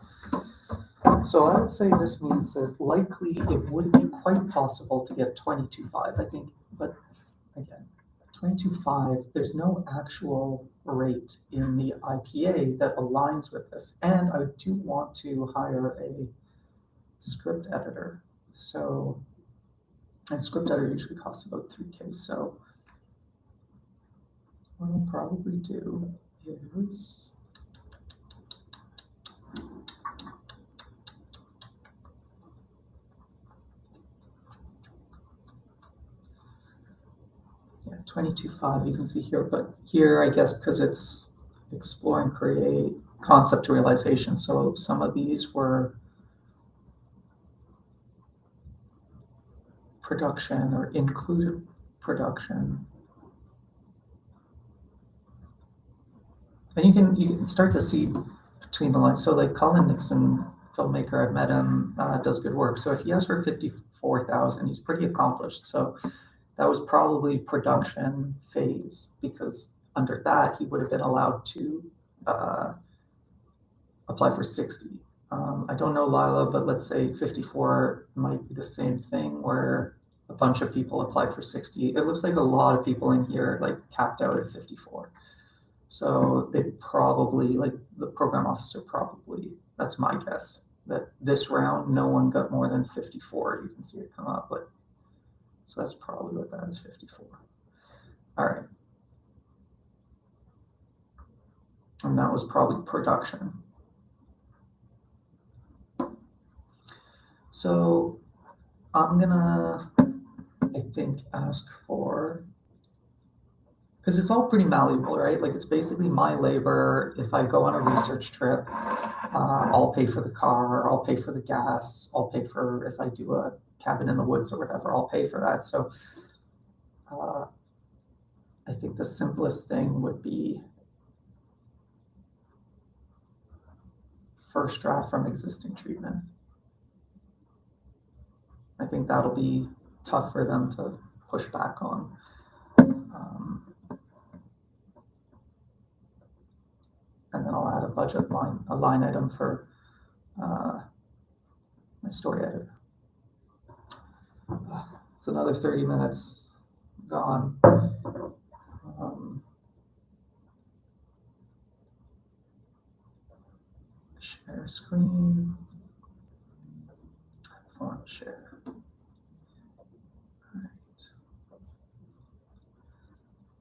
A: So I would say this means that likely it would be quite possible to get 22,500, I think, but again, 22.5, there's no actual rate in the IPA that aligns with this. And I do want to hire a script editor. So, and script editor usually costs about 3K. So what I'll probably do is, yeah, 22.5 you can see here, but here I guess because it's explore and create concept to realization. So some of these were production or included production. And you can start to see between the lines. So like Colin Nixon, filmmaker, I've met him, does good work. So if he asked for 54,000, he's pretty accomplished. So that was probably production phase, because under that he would have been allowed to apply for 60. I don't know Lila, but let's say 54 might be the same thing where a bunch of people applied for 60. It looks like a lot of people in here like capped out at 54. So they probably, like the program officer probably, that's my guess, that this round no one got more than 54. You can see it come up, but so that's probably what that is, 54. All right. And that was probably production. So I'm gonna, I think, ask for, because it's all pretty malleable, right? Like it's basically my labor. If I go on a research trip, I'll pay for the car, I'll pay for the gas, I'll pay for, if I do a cabin in the woods or whatever, I'll pay for that. So I think the simplest thing would be first draft from existing treatment. I think that'll be tough for them to push back on. And then I'll add a budget line, a line item for my story editor. It's another 30 minutes gone. Share screen, form share. All right.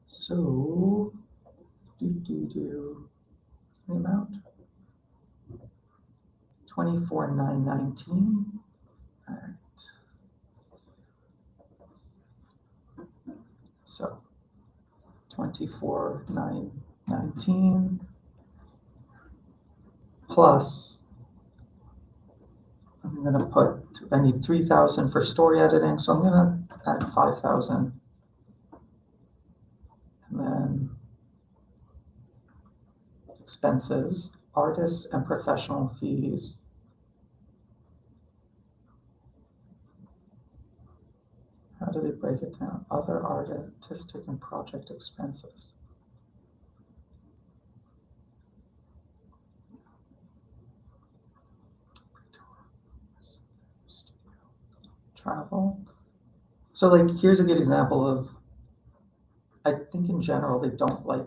A: So, what's the amount? 24,919. All right. So 24,919 plus, I'm going to put, I need 3,000 for story editing, so I'm going to add 5,000. And then expenses, artists and professional fees. How do they break it down? Other artistic and project expenses. travel. So like, here's a good example of, I think in general, they don't like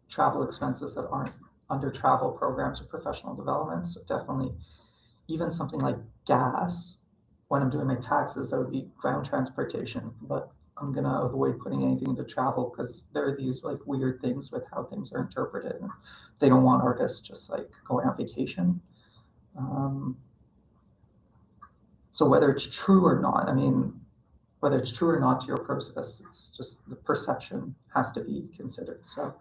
A: travel expenses that aren't under travel programs or professional development. So definitely even something like gas, when I'm doing my taxes, that would be ground transportation, but I'm gonna avoid putting anything into travel because there are these like weird things with how things are interpreted. And they don't want artists just like going on vacation. So whether it's true or not, I mean, whether it's true or not to your process, it's just the perception has to be considered. So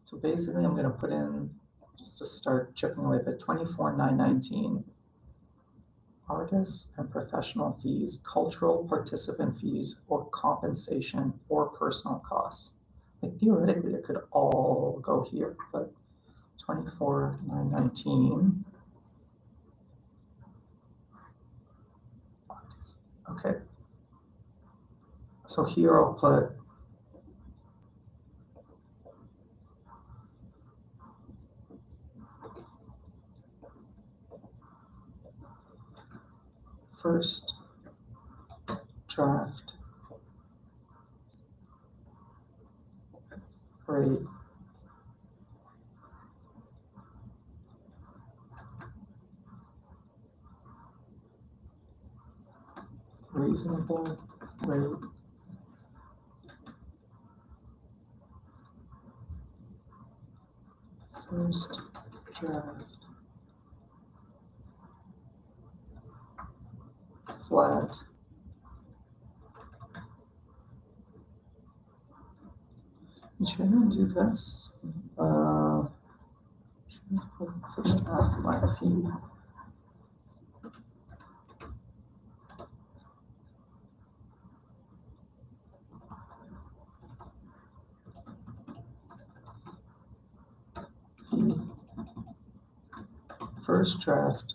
A: so basically I'm gonna put in, just to start chipping away, at 24,919 artists and professional fees, cultural participant fees, or compensation or personal costs. Like theoretically, it could all go here, but 24,919. Okay. So here I'll put first draft rate reasonable rate first draft flat should I do this? Should I put first draft my fee? First draft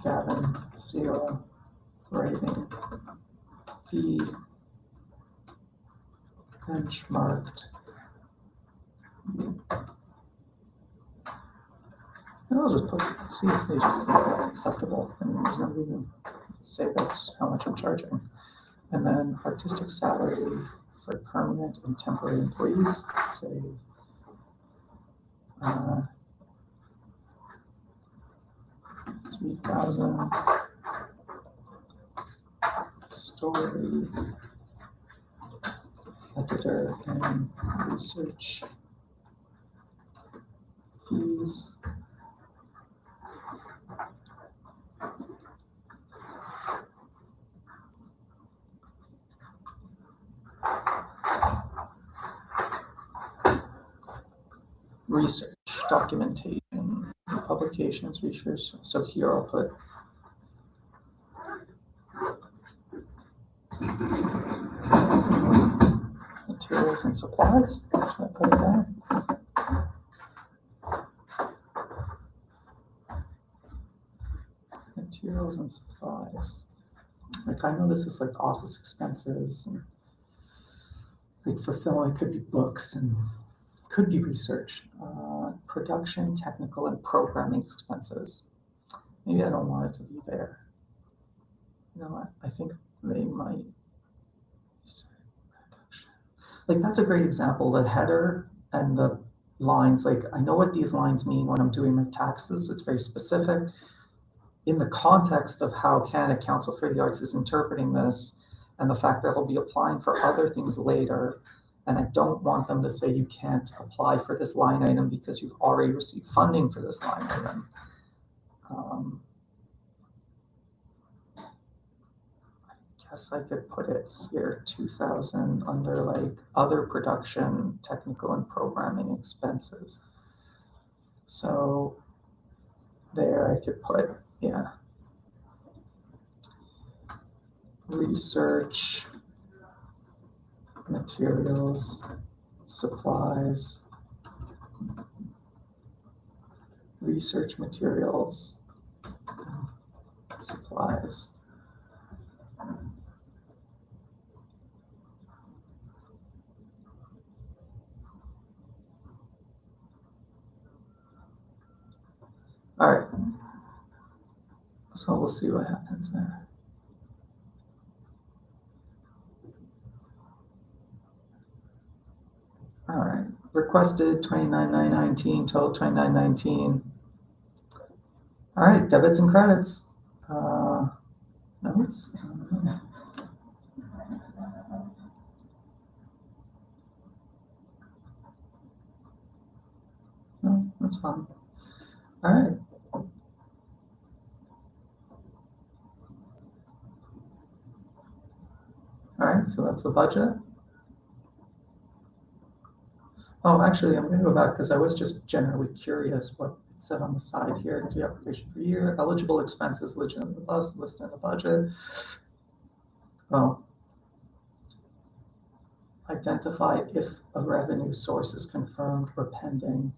A: Gavin Zero rating fee benchmarked. And I'll just put, let's see if they just think that's acceptable. And there's no reason to say that's how much I'm charging. And then artistic salary for permanent and temporary employees, let's say 3,000. Story editor and research fees. Research, documentation, publications, research. So here I'll put materials and supplies. Should I put it there? Materials and supplies. Like I know this is like office expenses, and like for film it could be books and could be research, production, technical, and programming expenses. Maybe I don't want it to be there. You know what? I think they might. Like that's a great example. The header and the lines. Like I know what these lines mean when I'm doing my taxes. It's very specific. In the context of how Canada Council for the Arts is interpreting this, and the fact that he'll be applying for other things later. And I don't want them to say you can't apply for this line item because you've already received funding for this line item. I guess I could put it here, 2,000 under like other production, technical and programming expenses. So there I could put, yeah. Research, materials, supplies, research materials, supplies. All right. So we'll see what happens there. All right. Requested 29,919, total 29,919. All right, debits and credits. Notes. No, that's fine. All right. All right, so that's the budget. Oh, actually, I'm going to go back because I was just generally curious what it said on the side here. 3 applications per year, eligible expenses listed in the listed in the budget. Oh, identify if a revenue source is confirmed or pending.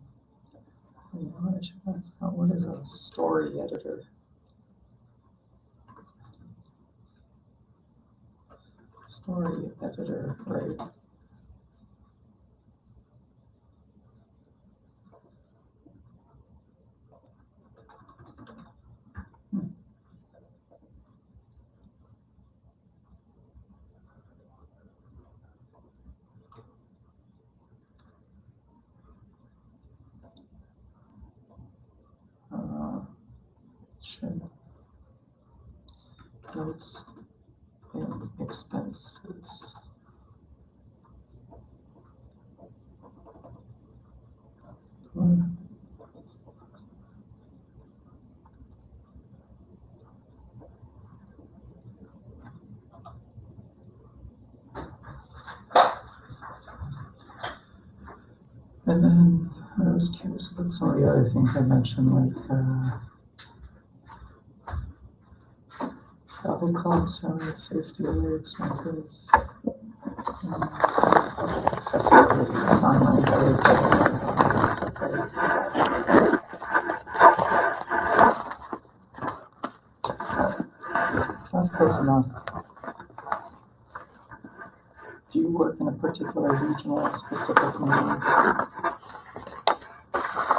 A: What is a story editor? Story editor, right? Notes and expenses. And then I was curious about some of the other things I mentioned, like travel costs, safety expenses, accessibility, sign language, so that's close enough. Do you work in a particular regional specific needs?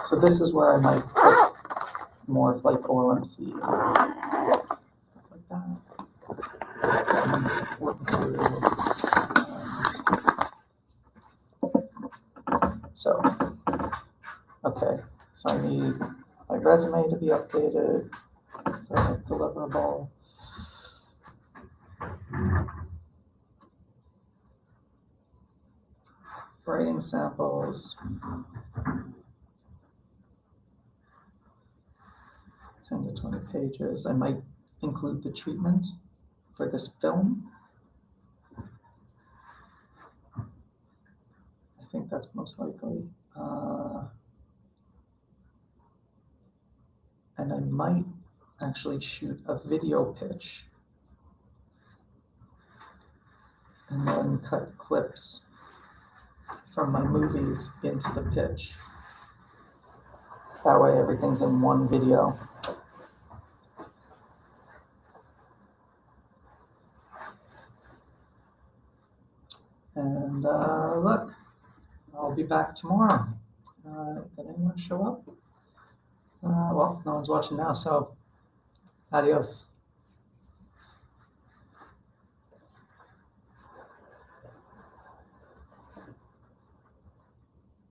A: So this is where I might put more of like OLMC, stuff like that. And support materials. So, okay, so I need my resume to be updated. It's a deliverable. Writing samples. 10 to 20 pages. I might include the treatment for this film. I think that's most likely. And I might actually shoot a video pitch and then cut clips from my movies into the pitch. That way everything's in one video. And look, I'll be back tomorrow. Did anyone show up? Well, no one's watching now, so adios.